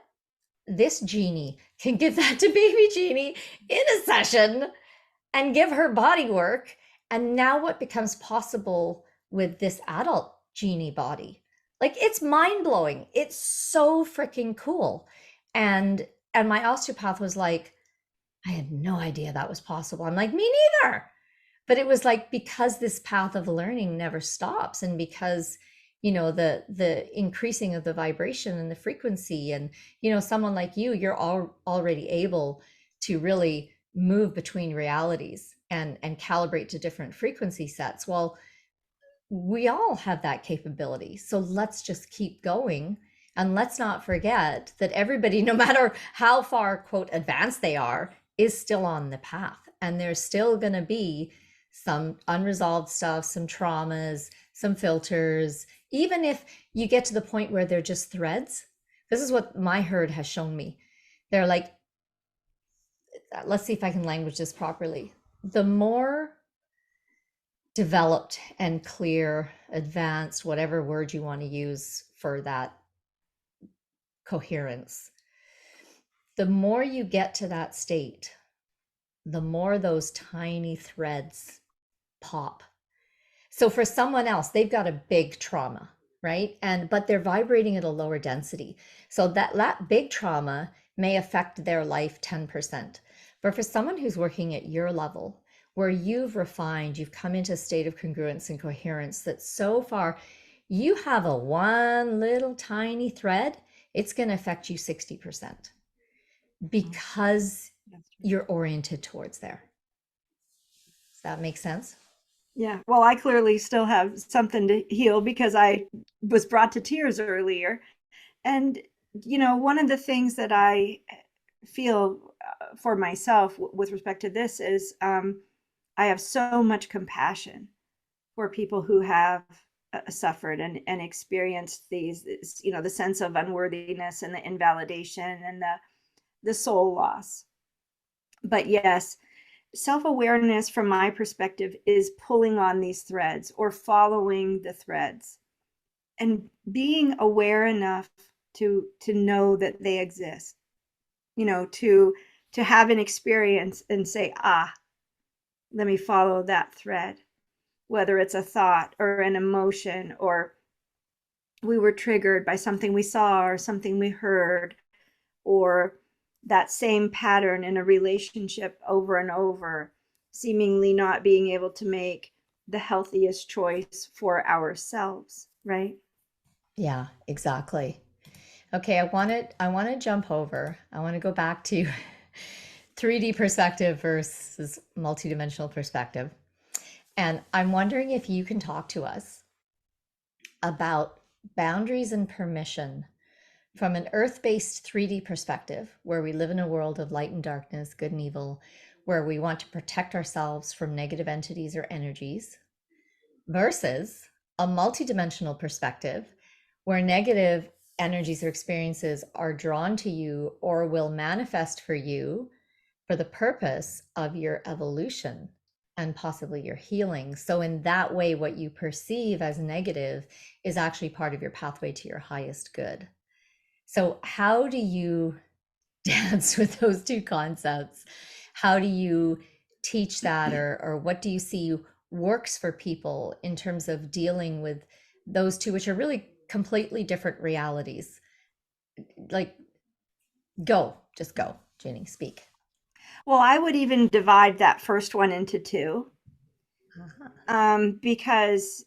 This Ginny can give that to baby Ginny in a session and give her body work. And now what becomes possible with this adult Ginny body? Like, it's mind-blowing. It's so freaking cool. And my osteopath was like, I had no idea that was possible. I'm like, me neither. But it was like, because this path of learning never stops, and because the increasing of the vibration and the frequency, and someone like you're already able to really move between realities and calibrate to different frequency sets. Well, we all have that capability. So let's just keep going. And let's not forget that everybody, no matter how far, quote, advanced they are, is still on the path. And there's still going to be some unresolved stuff, some traumas, some filters. Even if you get to the point where they're just threads, this is what my herd has shown me. They're like, let's see if I can language this properly. The more developed and clear, advanced, whatever word you want to use for that coherence, the more you get to that state, the more those tiny threads pop. So for someone else, they've got a big trauma. right? But they're vibrating at a lower density. So that big trauma may affect their life 10%. But for someone who's working at your level, where you've refined, you've come into a state of congruence and coherence that so far you have a one little tiny thread, it's going to affect you 60% because That's true. you're oriented towards there. Does that make sense? Yeah. Well, I clearly still have something to heal because I was brought to tears earlier. And, one of the things that I feel for myself with respect to this is I have so much compassion for people who have suffered and experienced these, the sense of unworthiness and the invalidation and the soul loss. But yes, self-awareness from my perspective is pulling on these threads or following the threads and being aware enough to know that they exist, to have an experience and say, let me follow that thread, whether it's a thought or an emotion, or we were triggered by something we saw or something we heard, or that same pattern in a relationship over and over, seemingly not being able to make the healthiest choice for ourselves, right? Yeah, exactly. Okay, I want to jump over. I want to go back to 3D perspective versus multidimensional perspective. And I'm wondering if you can talk to us about boundaries and permission from an earth-based 3D perspective, where we live in a world of light and darkness, good and evil, where we want to protect ourselves from negative entities or energies, versus a multidimensional perspective where negative energies or experiences are drawn to you or will manifest for you for the purpose of your evolution and possibly your healing. So, in that way, what you perceive as negative is actually part of your pathway to your highest good. So, how do you dance with those two concepts? How do you teach that, or what do you see works for people in terms of dealing with those two, which are really completely different realities? Like, just go, Ginny, speak. Well, I would even divide that first one into two. Uh-huh. Because,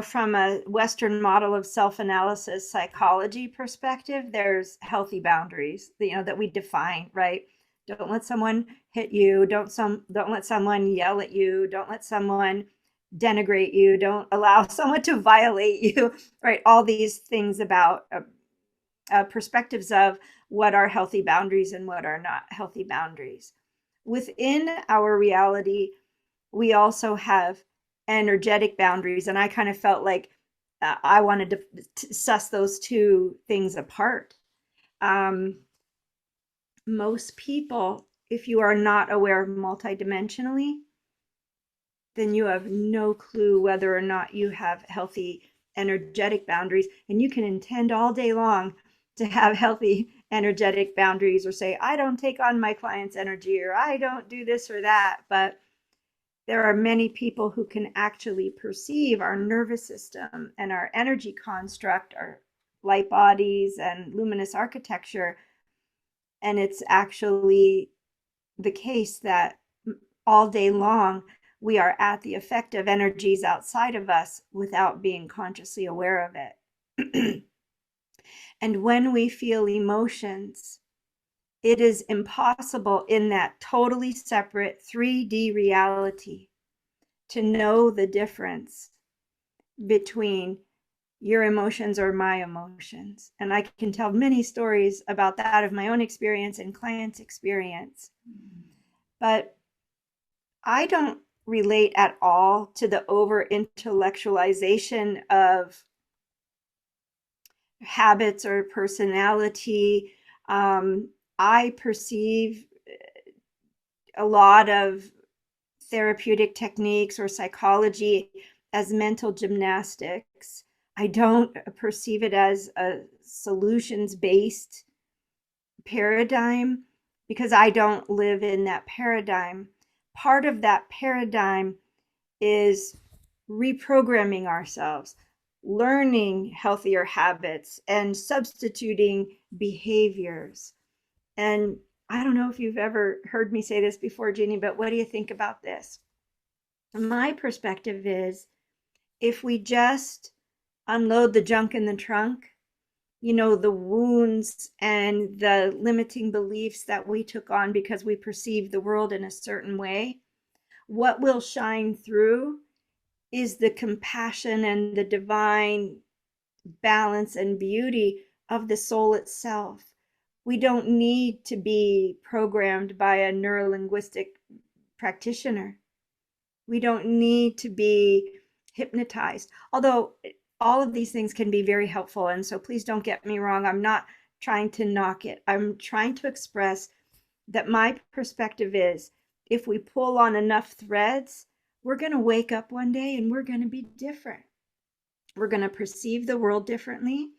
from a Western model of self-analysis psychology perspective, there's healthy boundaries, that we define, right? Don't let someone hit you. Don't let someone yell at you. Don't let someone denigrate you. Don't allow someone to violate you, right? All these things about perspectives of what are healthy boundaries and what are not healthy boundaries. Within our reality, we also have energetic boundaries. And I kind of felt like I wanted to suss those two things apart. Most people, if you are not aware multidimensionally, then you have no clue whether or not you have healthy energetic boundaries. And you can intend all day long to have healthy energetic boundaries, or say, I don't take on my client's energy, or I don't do this or that. But there are many people who can actually perceive our nervous system and our energy construct, our light bodies and luminous architecture. And it's actually the case that all day long, we are at the effect of energies outside of us without being consciously aware of it. And when we feel emotions, it is impossible in that totally separate 3D reality to know the difference between your emotions or my emotions. And I can tell many stories about that of my own experience and clients' experience. But I don't relate at all to the over intellectualization of habits or personality. I perceive a lot of therapeutic techniques or psychology as mental gymnastics. I don't perceive it as a solutions based paradigm because I don't live in that paradigm. Part of that paradigm is reprogramming ourselves, learning healthier habits and substituting behaviors. And I don't know if you've ever heard me say this before, Ginny, but what do you think about this? My perspective is, if we just unload the junk in the trunk, the wounds and the limiting beliefs that we took on because we perceive the world in a certain way, what will shine through is the compassion and the divine balance and beauty of the soul itself. We don't need to be programmed by a neurolinguistic practitioner. We don't need to be hypnotized. Although all of these things can be very helpful. And so please don't get me wrong. I'm not trying to knock it. I'm trying to express that my perspective is, if we pull on enough threads, we're going to wake up one day and we're going to be different. We're going to perceive the world differently.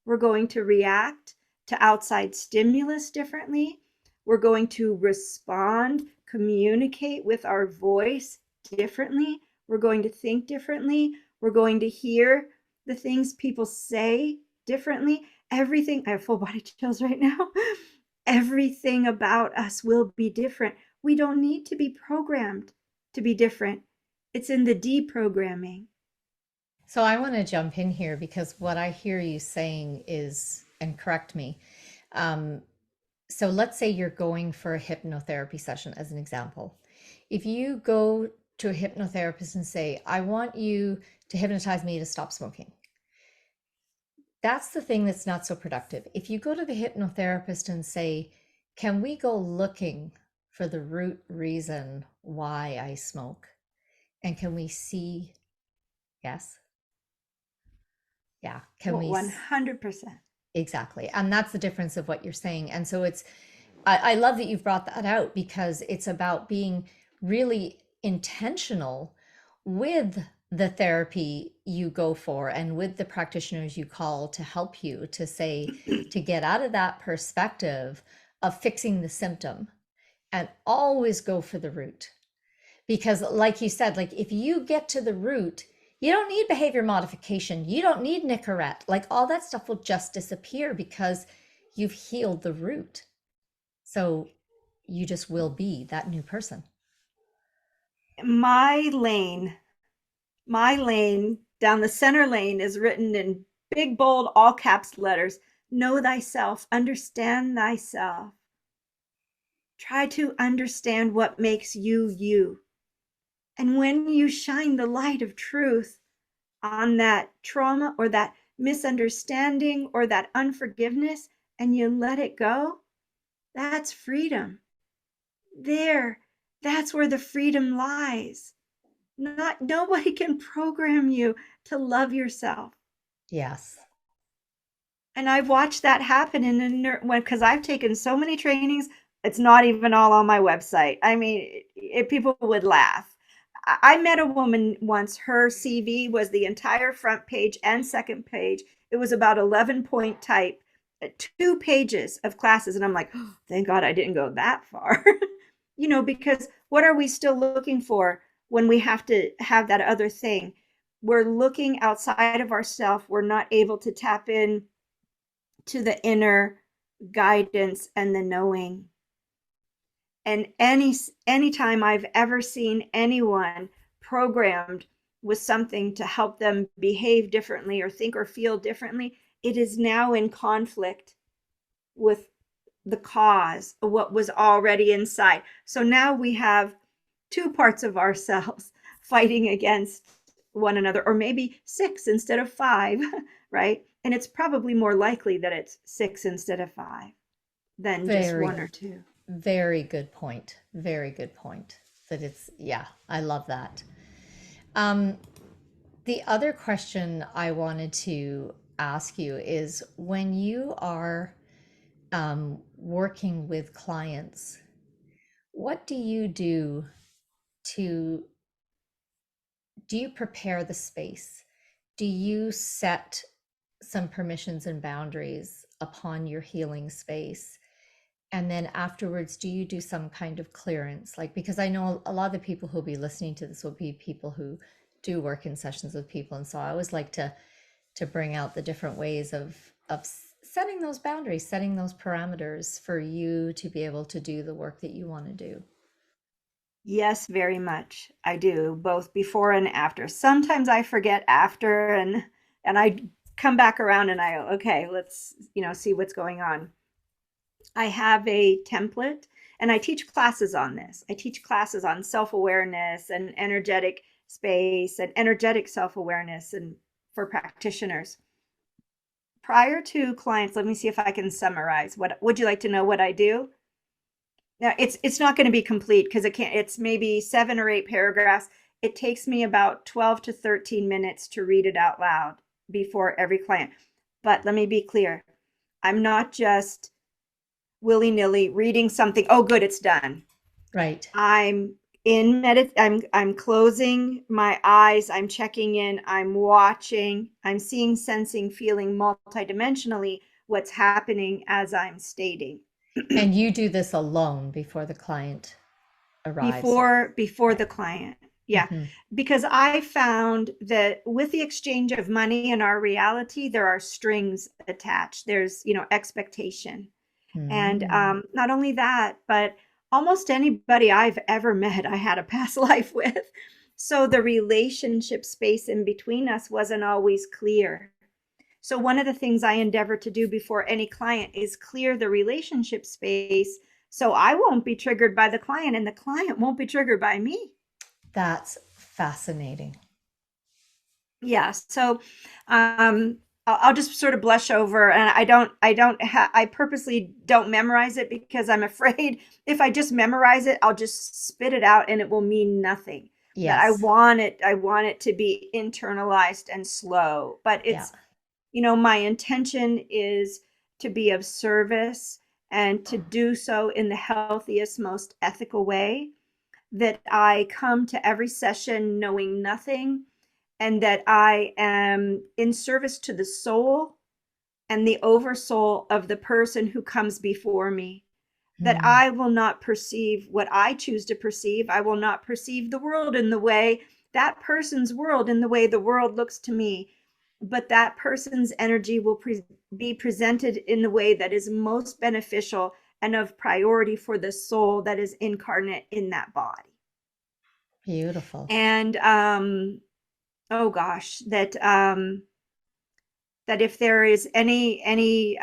We're going to react to outside stimulus differently. We're going to respond, communicate with our voice differently. We're going to think differently. We're going to hear the things people say differently. Everything, I have full body chills right now. Everything about us will be different. We don't need to be programmed to be different. It's in the deprogramming. So I want to jump in here because what I hear you saying is, and correct me. So let's say you're going for a hypnotherapy session as an example. If you go to a hypnotherapist and say, I want you to hypnotize me to stop smoking, that's the thing that's not so productive. If you go to the hypnotherapist and say, can we go looking for the root reason why I smoke? And can we see, yes? Yeah. Can we? 100%. Exactly. And that's the difference of what you're saying. And so I love that you've brought that out, because it's about being really intentional with the therapy you go for and with the practitioners you call to help you to say, to get out of that perspective of fixing the symptom and always go for the root. Because like you said, like if you get to the root, you don't need behavior modification. You don't need Nicorette. Like all that stuff will just disappear because you've healed the root. So you just will be that new person. My lane, my lane down the center lane is written in big, bold, all caps letters. Know thyself, understand thyself. Try to understand what makes you you. And when you shine the light of truth on that trauma or that misunderstanding or that unforgiveness, and you let it go, that's freedom. There, that's where the freedom lies. Nobody can program you to love yourself. Yes. And I've watched that happen because I've taken so many trainings. It's not even all on my website. I mean, people would laugh. I met a woman once. Her CV was the entire front page and second page. It was about 11-point type, 2 pages of classes. And I'm like, oh, thank God I didn't go that far. Because what are we still looking for when we have to have that other thing? We're looking outside of ourselves. We're not able to tap in to the inner guidance and the knowing. And anytime I've ever seen anyone programmed with something to help them behave differently or think or feel differently, it is now in conflict with the cause of what was already inside. So now we have two parts of ourselves fighting against one another, or maybe 6 instead of 5, right? And it's probably more likely that it's 6 instead of 5 than just 1 or 2. Very good point. Very good point. That it's, yeah, I love that. The other question I wanted to ask you is, when you are working with clients, what do you do to, do you prepare the space? Do you set some permissions and boundaries upon your healing space? And then afterwards, do you do some kind of clearance? Like, because I know a lot of the people who'll be listening to this will be people who do work in sessions with people. And so I always like to to bring out the different ways of setting those boundaries, setting those parameters for you to be able to do the work that you want to do. Yes, very much. I do, both before and after. Sometimes I forget after, and I come back around and I go, okay, let's, see what's going on. I have a template and I teach classes on this. I teach classes on self-awareness and energetic space and energetic self-awareness and for practitioners. Prior to clients, let me see if I can summarize. What would you like to know what I do? Now it's not going to be complete because it's maybe 7 or 8 paragraphs. It takes me about 12 to 13 minutes to read it out loud before every client. But let me be clear. I'm not just willy-nilly reading something. Oh, good, it's done. Right. I'm closing my eyes, I'm checking in, I'm watching, I'm seeing, sensing, feeling multidimensionally what's happening as I'm stating. And you do this alone before the client arrives. Before the client. Yeah. Mm-hmm. Because I found that with the exchange of money in our reality, there are strings attached. There's, expectation. And not only that, but almost anybody I've ever met, I had a past life with. So the relationship space in between us wasn't always clear. So one of the things I endeavor to do before any client is clear the relationship space so I won't be triggered by the client and the client won't be triggered by me. That's fascinating. Yeah. So I'll just sort of blush over, and I purposely don't memorize it because I'm afraid if I just memorize it, I'll just spit it out and it will mean nothing. Yes. That I want it to be internalized and slow, but it's, my intention is to be of service and to do so in the healthiest, most ethical way, that I come to every session knowing nothing, and that I am in service to the soul and the oversoul of the person who comes before me. That I will not perceive what I choose to perceive. I will not perceive the world in the way that person's world, in the way the world looks to me. But that person's energy will be presented in the way that is most beneficial and of priority for the soul that is incarnate in that body. Beautiful. And oh gosh, that if there is any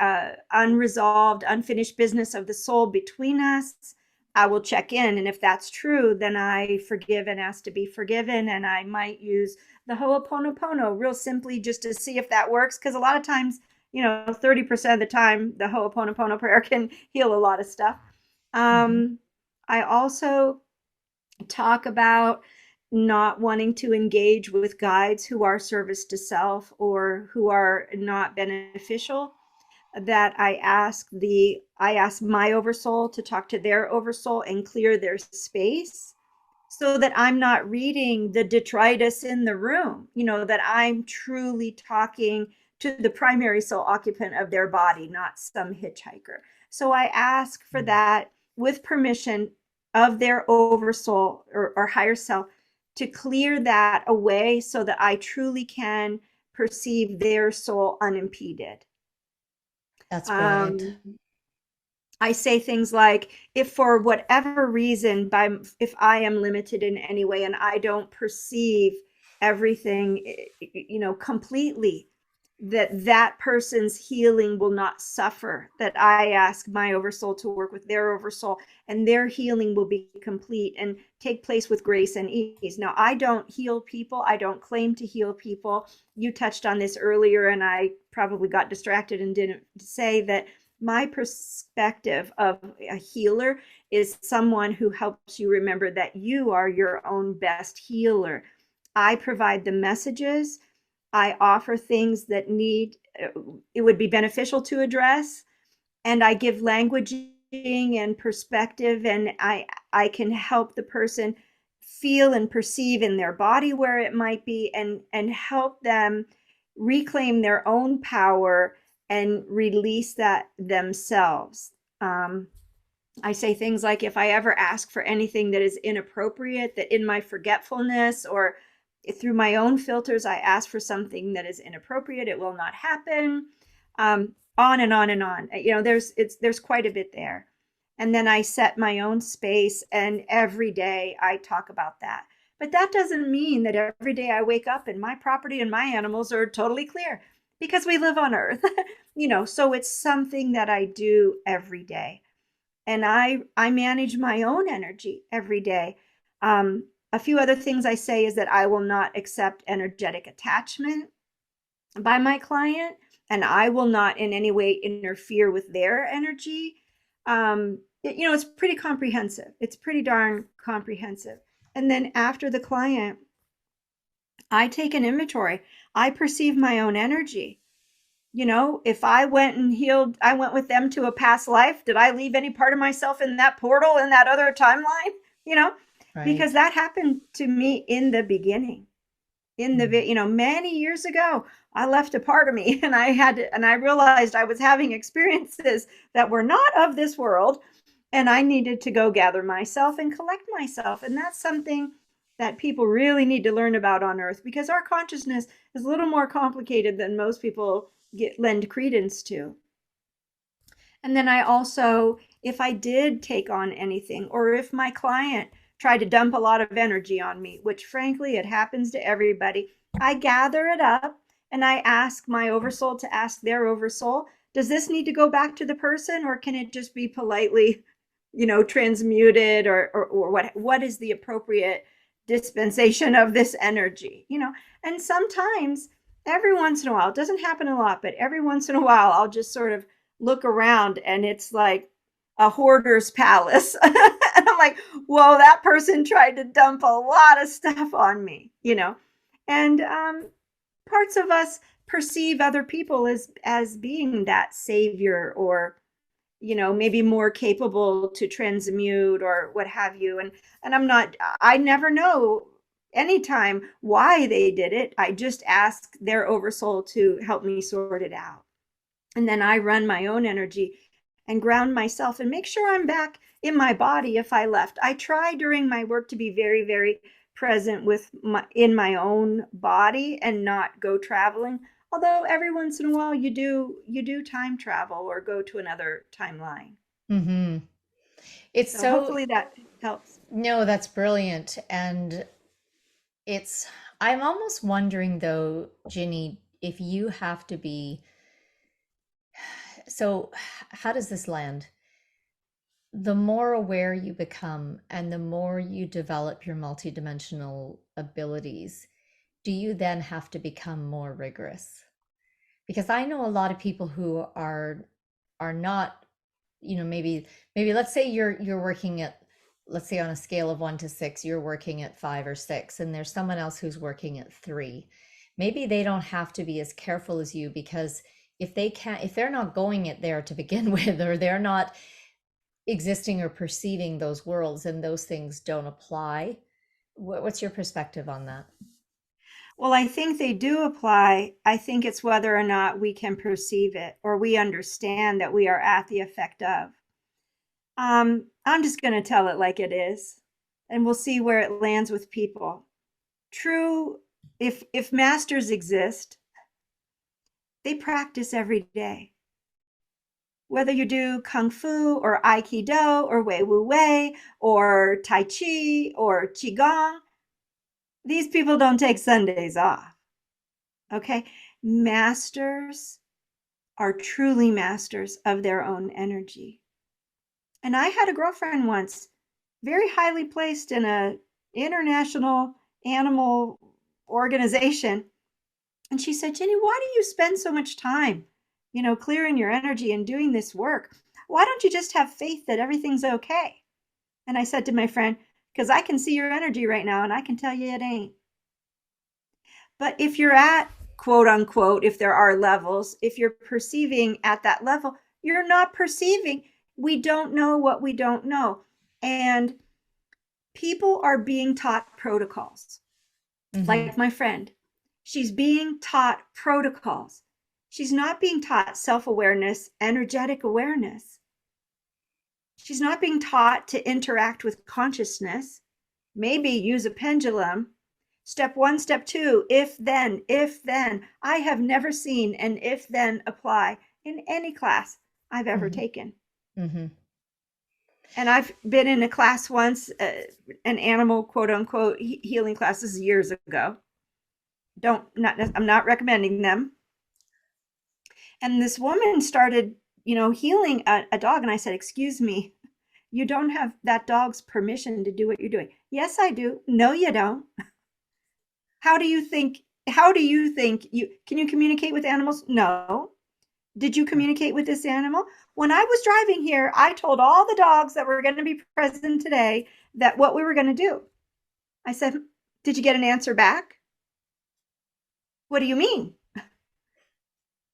unresolved, unfinished business of the soul between us, I will check in. And if that's true, then I forgive and ask to be forgiven. And I might use the Ho'oponopono real simply just to see if that works. Because a lot of times, 30% of the time, the Ho'oponopono prayer can heal a lot of stuff. I also talk about not wanting to engage with guides who are service to self or who are not beneficial, that I ask my oversoul to talk to their oversoul and clear their space so that I'm not reading the detritus in the room, that I'm truly talking to the primary soul occupant of their body, not some hitchhiker. So I ask for that with permission of their oversoul or higher self to clear that away so that I truly can perceive their soul unimpeded. That's brilliant. I say things like, if for whatever reason, if I am limited in any way and I don't perceive everything, completely, that person's healing will not suffer, that I ask my oversoul to work with their oversoul and their healing will be complete and take place with grace and ease. Now, I don't heal people. I don't claim to heal people. You touched on this earlier and I probably got distracted and didn't say that my perspective of a healer is someone who helps you remember that you are your own best healer. I provide the messages. I offer things that it would be beneficial to address, and I give languaging and perspective, and I can help the person feel and perceive in their body where it might be, and help them reclaim their own power and release that themselves. I say things like, if I ever ask for anything that is inappropriate, that in my forgetfulness or through my own filters, I ask for something that is inappropriate, it will not happen. On and on and on. There's quite a bit there. And then I set my own space, and every day I talk about that. But that doesn't mean that every day I wake up and my property and my animals are totally clear, because we live on Earth. So it's something that I do every day. And I manage my own energy every day. A few other things I say is that I will not accept energetic attachment by my client, and I will not in any way interfere with their energy. It's pretty comprehensive. It's pretty darn comprehensive. And then after the client, I take an inventory. I perceive my own energy. If I went and healed, I went with them to a past life, did I leave any part of myself in that portal, in that other timeline? Right. Because that happened to me in the beginning. Many years ago, I left a part of me, and I realized I was having experiences that were not of this world, and I needed to go gather myself and collect myself. And that's something that people really need to learn about on Earth, because our consciousness is a little more complicated than most people lend credence to. And then I also, if I did take on anything, or if my client tried to dump a lot of energy on me, which frankly, it happens to everybody, I gather it up and I ask my oversoul to ask their oversoul, does this need to go back to the person, or can it just be politely, transmuted, or what is the appropriate dispensation of this energy? And sometimes, every once in a while, it doesn't happen a lot, but every once in a while, I'll just sort of look around and it's like a hoarder's palace. And I'm like, whoa, that person tried to dump a lot of stuff on me, and parts of us perceive other people as being that savior, or maybe more capable to transmute, or what have you. And I never know anytime why they did it. I just ask their oversoul to help me sort it out. And then I run my own energy and ground myself and make sure I'm back in my body if I left. I try during my work to be very, very present in my own body and not go traveling. Although every once in a while you do time travel or go to another timeline. Mm-hmm. It's So so, hopefully that helps. no, that's brilliant. And I'm almost wondering though, Ginny, if you have to be, so how does this land? The more aware you become and the more you develop your multidimensional abilities, do you then have to become more rigorous? Because I know a lot of people who are not, maybe let's say you're working at, let's say on a scale of 1 to 6, you're working at 5 or 6, and there's someone else who's working at 3. Maybe they don't have to be as careful as you, because if they're not going it there to begin with, or they're not existing or perceiving those worlds, and those things don't apply. What's your perspective on that? Well, I think they do apply. I think it's whether or not we can perceive it, or we understand that we are at the effect of. I'm just going to tell it like it is, and we'll see where it lands with people. True, if masters exist, they practice every day. Whether you do Kung Fu or Aikido or Wei Wu Wei or Tai Chi or Qigong, these people don't take Sundays off. Okay? Masters are truly masters of their own energy. And I had a girlfriend once, very highly placed in an international animal organization. And she said, Ginny, why do you spend so much time, clearing your energy and doing this work? Why don't you just have faith that everything's okay? And I said to my friend, because I can see your energy right now and I can tell you it ain't. But if you're at, quote unquote, if there are levels, if you're perceiving at that level, you're not perceiving. We don't know what we don't know. And people are being taught protocols. Mm-hmm. Like my friend, she's being taught protocols. She's not being taught self-awareness, energetic awareness. She's not being taught to interact with consciousness, maybe use a pendulum, Step one, step two, if then, if then. I have never seen an if then apply in any class I've ever Mhm. taken. Mhm. And I've been in a class once, an animal quote unquote healing classes years ago. I'm not recommending them. And this woman started, healing a dog. And I said, excuse me, you don't have that dog's permission to do what you're doing. Yes, I do. No, you don't. How do you think, can you communicate with animals? No. Did you communicate with this animal? When I was driving here, I told all the dogs that were going to be present today that what we were going to do. I said, did you get an answer back? What do you mean?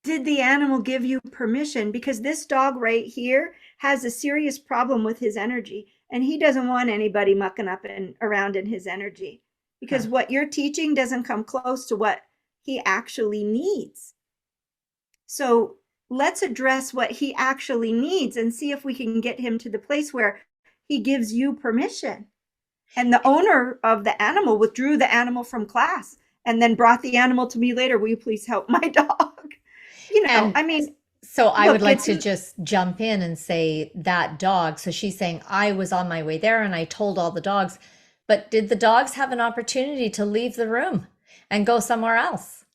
Did the animal give you permission? Because this dog right here has a serious problem with his energy, and he doesn't want anybody mucking up and around in his energy. Because Huh. what you're teaching doesn't come close to what he actually needs. So let's address what he actually needs and see if we can get him to the place where he gives you permission. And the owner of the animal withdrew the animal from class and then brought the animal to me later. Will you please help my dog? And I mean, so I would look, like it's to just jump in and say that dog. So she's saying, I was on my way there and I told all the dogs, but did the dogs have an opportunity to leave the room and go somewhere else?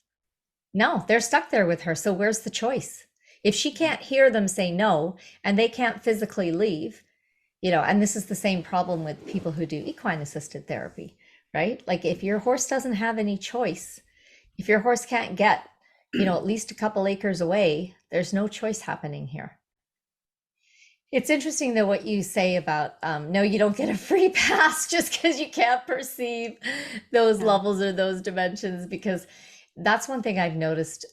No, they're stuck there with her. So where's the choice? If she can't hear them say no and they can't physically leave, and this is the same problem with people who do equine assisted therapy, right? Like if your horse doesn't have any choice, if your horse can't get, at least a couple acres away, there's no choice happening here. It's interesting though what you say about no, you don't get a free pass just because you can't perceive those yeah, levels or those dimensions, because that's one thing I've noticed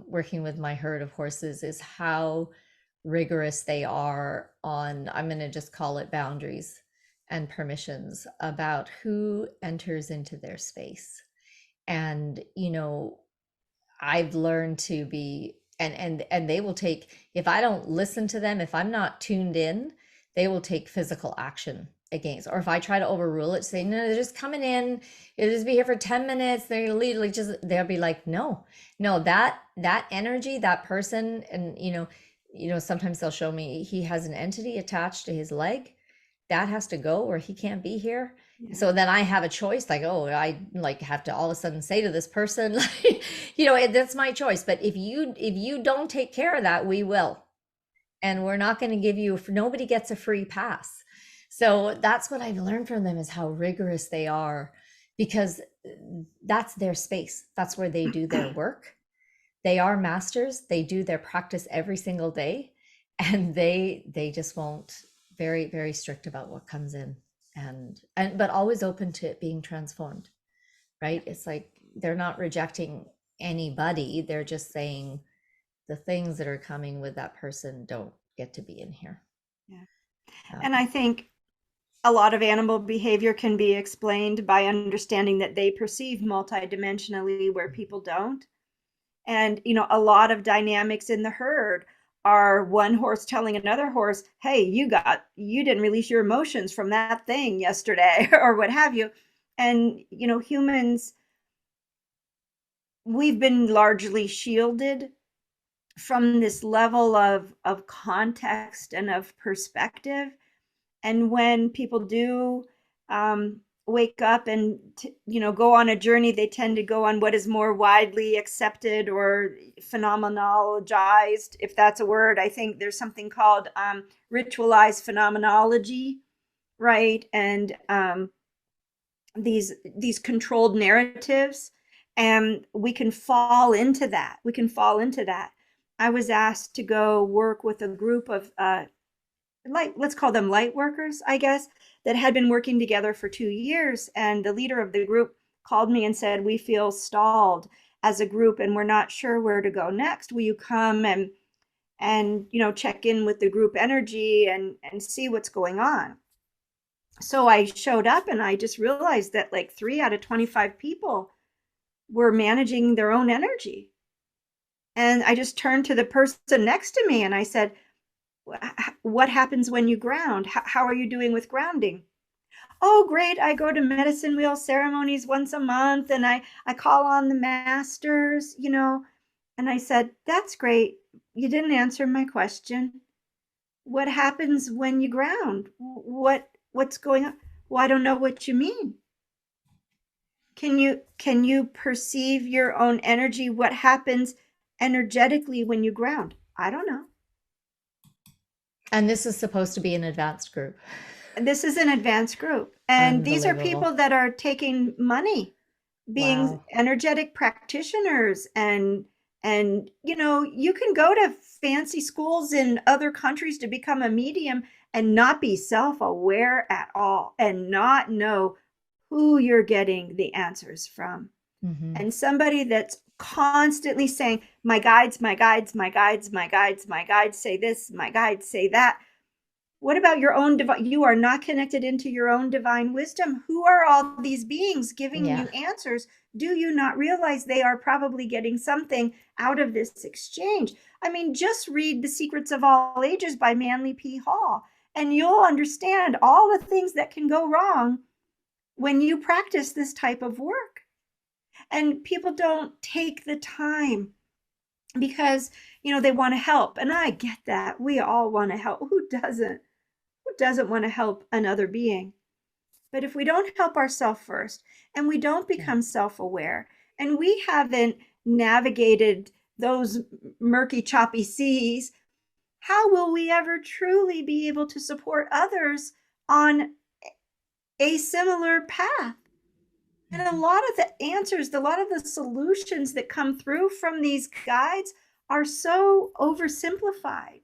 working with my herd of horses is how rigorous they are on, I'm going to just call it boundaries and permissions about who enters into their space. And, I've learned to be, and they will take, if I don't listen to them, if I'm not tuned in, they will take physical action against. Or if I try to overrule it, say no, they're just coming in, you'll just be here for 10 minutes, they're gonna leave, like just they'll be like, no, no, that energy, that person. And sometimes they'll show me he has an entity attached to his leg that has to go, or he can't be here. yeah, So then I have a choice, like, oh, I like have to all of a sudden say to this person, like, that's my choice. But if you don't take care of that, we will. And we're not going to give you, nobody gets a free pass. So that's what I've learned from them, is how rigorous they are, because that's their space. That's where they do their work. They are masters. They do their practice every single day, and they just won't, very, very strict about what comes in, and but always open to it being transformed, right? It's like they're not rejecting anybody. They're just saying the things that are coming with that person don't get to be in here. yeah. And Um, I think a lot of animal behavior can be explained by understanding that they perceive multidimensionally where people don't. And, a lot of dynamics in the herd are one horse telling another horse, hey, you didn't release your emotions from that thing yesterday, or what have you. And, humans, we've been largely shielded from this level of context and of perspective. And when people do wake up and go on a journey, they tend to go on what is more widely accepted or phenomenologized, if that's a word. I think there's something called ritualized phenomenology, right? And these controlled narratives, and we can fall into that. I was asked to go work with a group of let's call them light workers, I guess, that had been working together for 2 years. And the leader of the group called me and said, we feel stalled as a group and we're not sure where to go next. Will you come and check in with the group energy and see what's going on? So I showed up and I just realized that like 3 out of 25 people were managing their own energy. And I just turned to the person next to me and I said, what happens when you ground? How are you doing with grounding? oh, great. I go to medicine wheel ceremonies once a month and I call on the masters, you know. And I said, that's great. You didn't answer my question. What happens when you ground? What's going on? Well, I don't know what you mean. Can you perceive your own energy? What happens energetically when you ground? I don't know. And this is supposed to be an advanced group. This is an advanced group, and these are Unbelievable. people that are taking money, being Wow. energetic practitioners, and you know, you can go to fancy schools in other countries to become a medium and not be self-aware at all and not know who you're getting the answers from. Hmm. And somebody that's constantly saying, my guides, my guides, my guides, my guides, my guides say this, my guides say that. What about your own divine? You are not connected into your own divine wisdom. Who are all these beings giving Yeah. you answers? Do you not realize they are probably getting something out of this exchange? I mean, just read The Secrets of All Ages by Manly P. Hall, and you'll understand all the things that can go wrong when you practice this type of work. And people don't take the time because, you know, they want to help. And I get that. We all want to help. Who doesn't? Who doesn't want to help another being? But if we don't help ourselves first and we don't Yeah. become self aware and we haven't navigated those murky, choppy seas, how will we ever truly be able to support others on a similar path? And a Mhm. lot of the answers, a lot of the solutions that come through from these guides are so oversimplified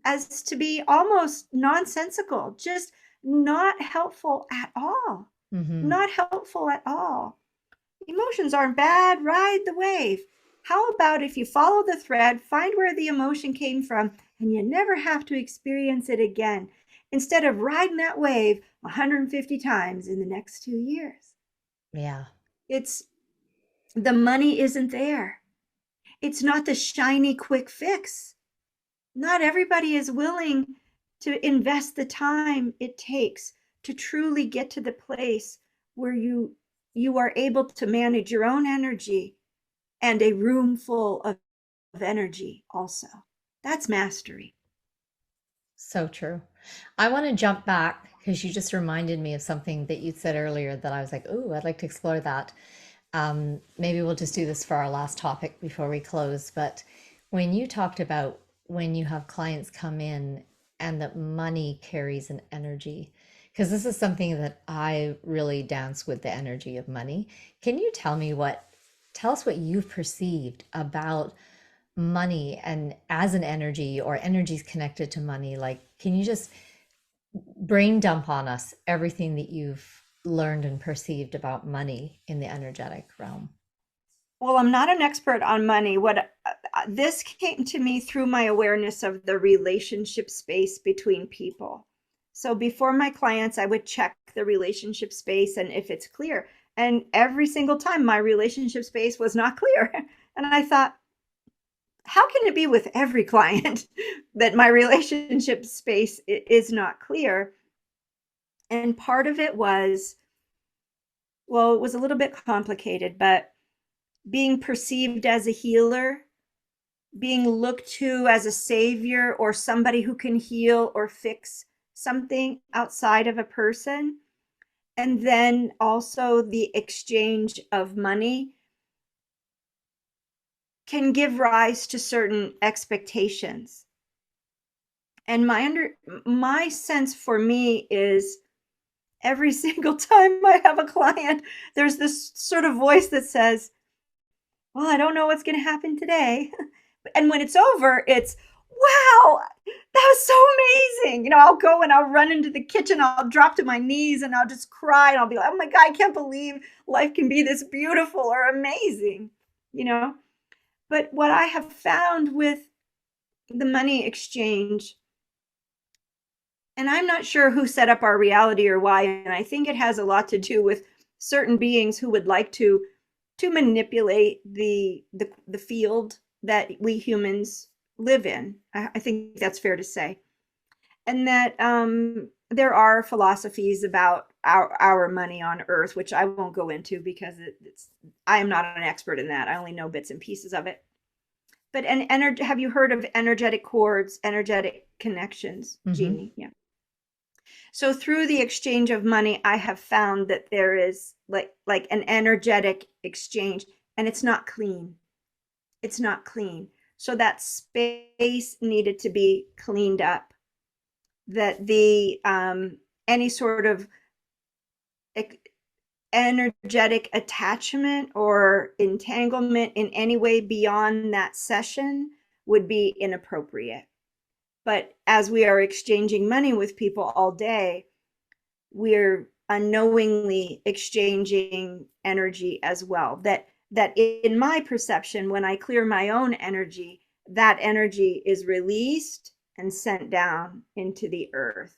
as to be almost nonsensical, just not helpful at all. Mhm. Not helpful at all. Emotions aren't bad, ride the wave. How about if you follow the thread, find where the emotion came from, and you never have to experience it again, instead of riding that wave 150 times in the next 2 years? Yeah. It's the money isn't there. It's not the shiny quick fix. Not everybody is willing to invest the time it takes to truly get to the place where you are able to manage your own energy and a room full of energy also. That's mastery. So true. I want to jump back because you just reminded me of something that you said earlier that I was like, oh, I'd like to explore that. Maybe we'll just do this for our last topic before we close. But when you talked about when you have clients come in and that money carries an energy, because this is something that I really dance with the energy of money. Can you tell us what you've perceived about money and as an energy or energies connected to money? Like, can you just brain dump on us everything that you've learned and perceived about money in the energetic realm? Well, I'm not an expert on money. What this came to me through my awareness of the relationship space between people. So before my clients, I would check the relationship space and if it's clear. And every single time my relationship space was not clear. And I thought, how can it be with every client that my relationship space is not clear? And part of it was, well, it was a little bit complicated, but being perceived as a healer, being looked to as a savior or somebody who can heal or fix something outside of a person. And then also the exchange of money can give rise to certain expectations. And my sense for me is every single time I have a client, there's this sort of voice that says, well, I don't know what's going to happen today. And when it's over, it's, wow, that was so amazing. You know, I'll go and I'll run into the kitchen, I'll drop to my knees and I'll just cry and I'll be like, oh my God, I can't believe life can be this beautiful or amazing, you know? But what I have found with the money exchange, and I'm not sure who set up our reality or why, and I think it has a lot to do with certain beings who would like to manipulate the field that we humans live in. I think that's fair to say. And that there are philosophies about our money on earth, which I won't go into because I am not an expert in that. I only know bits and pieces of it. But have you heard of energetic cords, energetic connections, Mm-hmm. Jeannie? Yeah. So through the exchange of money, I have found that there is like an energetic exchange, and it's not clean. It's not clean. So that space needed to be cleaned up. That the any sort of energetic attachment or entanglement in any way beyond that session would be inappropriate. But as we are exchanging money with people all day, we're unknowingly exchanging energy as well. That in my perception, when I clear my own energy, that energy is released and sent down into the earth.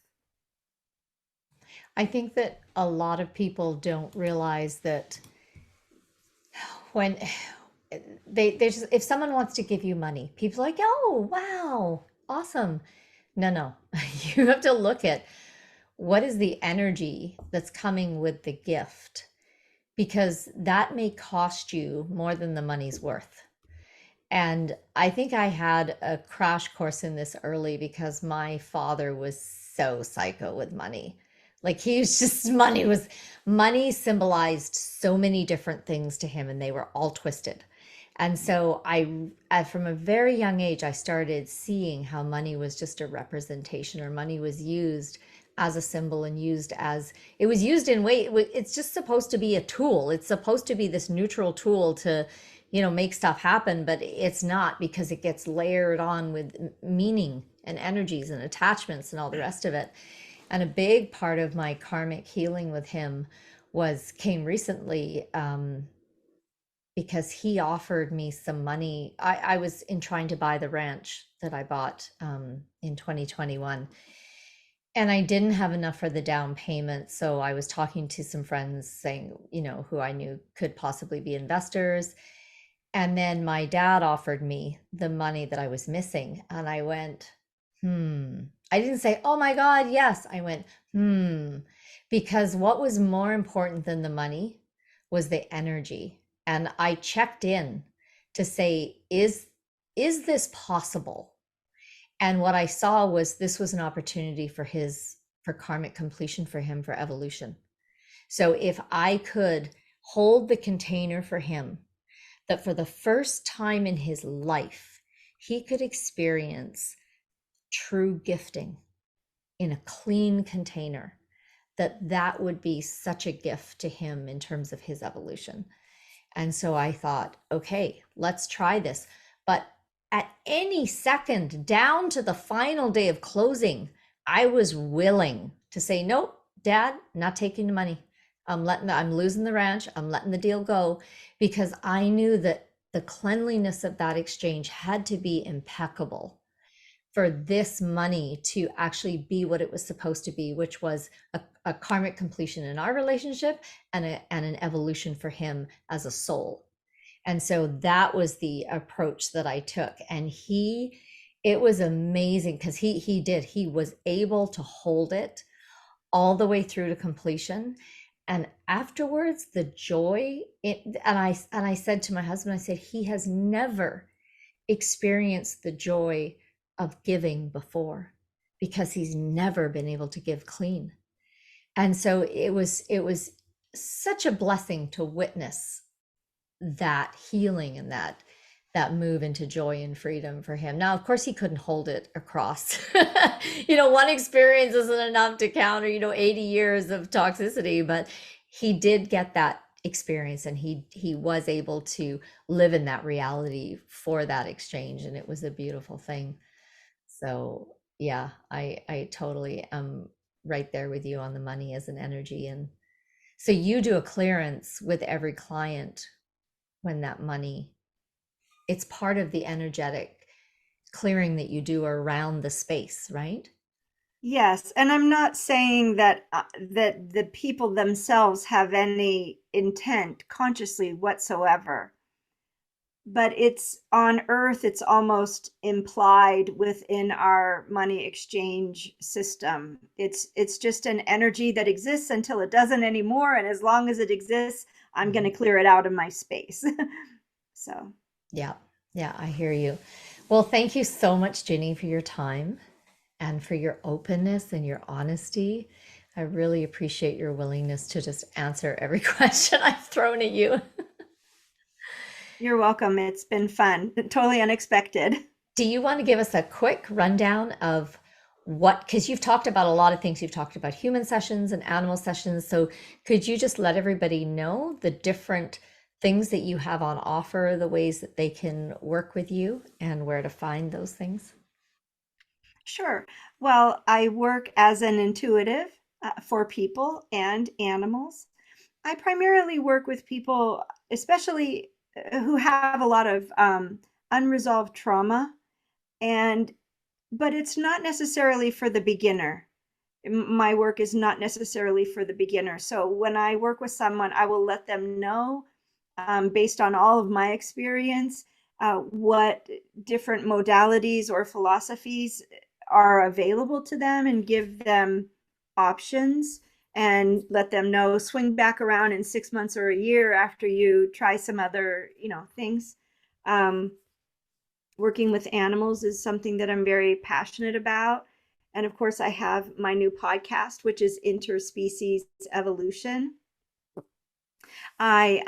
I think that a lot of people don't realize that when they just, if someone wants to give you money, people are like, oh, wow, awesome. No, no. You have to look at what is the energy that's coming with the gift, because that may cost you more than the money's worth. And I think I had a crash course in this early because my father was so psycho with money. Like he was just, money symbolized so many different things to him and they were all twisted. And so from a very young age, I started seeing how money was just a representation, or money was used as a symbol and used as, it was used in way, it's just supposed to be a tool. It's supposed to be this neutral tool to, make stuff happen, but it's not, because it gets layered on with meaning and energies and attachments and all the rest of it. And a big part of my karmic healing with him came recently, because he offered me some money. I was in trying to buy the ranch that I bought in 2021. And I didn't have enough for the down payment. So I was talking to some friends saying, who I knew could possibly be investors. And then my dad offered me the money that I was missing. And I went, I didn't say, oh my God, yes. I went, because what was more important than the money was the energy. And I checked in to say, is this possible? And what I saw was this was an opportunity for karmic completion for him, for evolution. So if I could hold the container for him, that for the first time in his life, he could experience true gifting in a clean container, that would be such a gift to him in terms of his evolution. And so I thought, okay, let's try this. But at any second, down to the final day of closing, I was willing to say, nope, Dad, not taking the money. I'm losing the ranch. I'm letting the deal go, because I knew that the cleanliness of that exchange had to be impeccable for this money to actually be what it was supposed to be, which was a karmic completion in our relationship and an evolution for him as a soul. And so that was the approach that I took. And it was amazing because he was able to hold it all the way through to completion. And afterwards, the joy, and I said to my husband, I said, he has never experienced the joy of giving before, because he's never been able to give clean. And so it was such a blessing to witness that healing and that move into joy and freedom for him. Now, of course, he couldn't hold it across. One experience isn't enough to counter, 80 years of toxicity, but he did get that experience, and he was able to live in that reality for that exchange, and it was a beautiful thing. So yeah, I totally am right there with you on the money as an energy. And so you do a clearance with every client when that money, it's part of the energetic clearing that you do around the space, right? Yes, and I'm not saying that the people themselves have any intent consciously whatsoever. but it's on Earth, it's almost implied within our money exchange system. It's just an energy that exists until it doesn't anymore, and as long as it exists, I'm going to clear it out of my space. So, Yeah, yeah, I hear you. Well, thank you so much, Ginny, for your time and for your openness and your honesty. I really appreciate your willingness to just answer every question I've thrown at you. you're welcome. It's been fun, totally unexpected. Do you want to give us a quick rundown of what, because you've talked about a lot of things. You've talked about human sessions and animal sessions. So could you just let everybody know the different things that you have on offer, the ways that they can work with you, and where to find those things? Sure. Well, I work as an intuitive for people and animals. I primarily work with people, especially who have a lot of unresolved trauma, and but it's not necessarily for the beginner. My work is not necessarily for the beginner. So when I work with someone, I will let them know, based on all of my experience, what different modalities or philosophies are available to them, and give them options, and let them know, swing back around in 6 months or a year after you try some other, things. Um, Working with animals is something that I'm very passionate about. And of course, I have my new podcast, which is Interspecies Evolution. I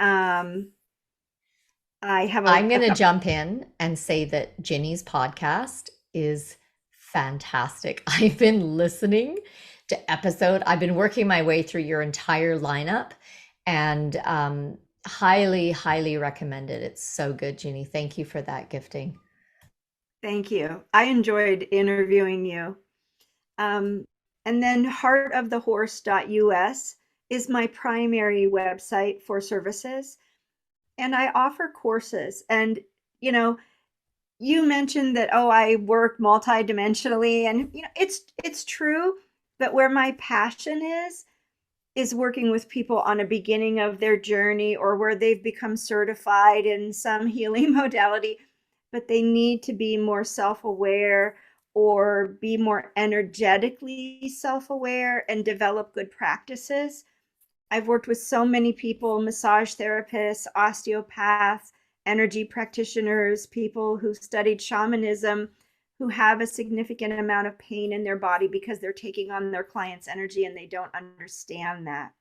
I have I'm a going to couple. jump in and say that Ginny's podcast is fantastic. I've been listening to I've been working my way through your entire lineup, and highly, highly recommend it. It's so good, Ginny. Thank you for that gifting. Thank you. I enjoyed interviewing you. Um, and then heartofthehorse.us is my primary website for services. And I offer courses. And, you know, you mentioned that, oh, I work multidimensionally, and it's true, but where my passion is working with people on a beginning of their journey, or where they've become certified in some healing modality, but they need to be more self-aware, or be more energetically self-aware, and develop good practices. I've worked with so many people, massage therapists, osteopaths, energy practitioners, people who studied shamanism, who have a significant amount of pain in their body because they're taking on their client's energy and they don't understand that.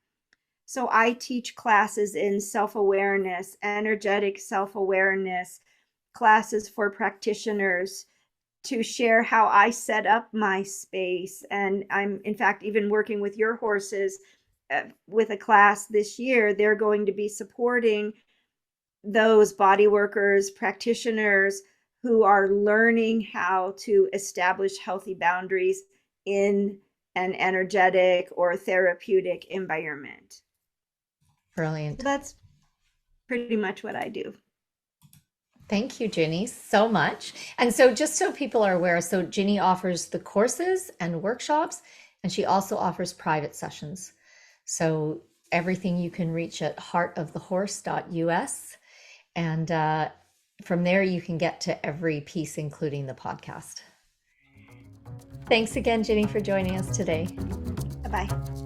So I teach classes in self awareness, energetic self awareness, classes for practitioners, to share how I set up my space. And I'm, in fact, even working with your horses with a class this year. They're going to be supporting those body workers, practitioners who are learning how to establish healthy boundaries in an energetic or therapeutic environment. So Brilliant. that's pretty much what I do. Thank you, Ginny, so much. And so, just so people are aware, so Ginny offers the courses and workshops, and she also offers private sessions. So, everything you can reach at heartofthehorse.us. And from there, you can get to every piece, including the podcast. Thanks again, Ginny, for joining us today. Bye bye.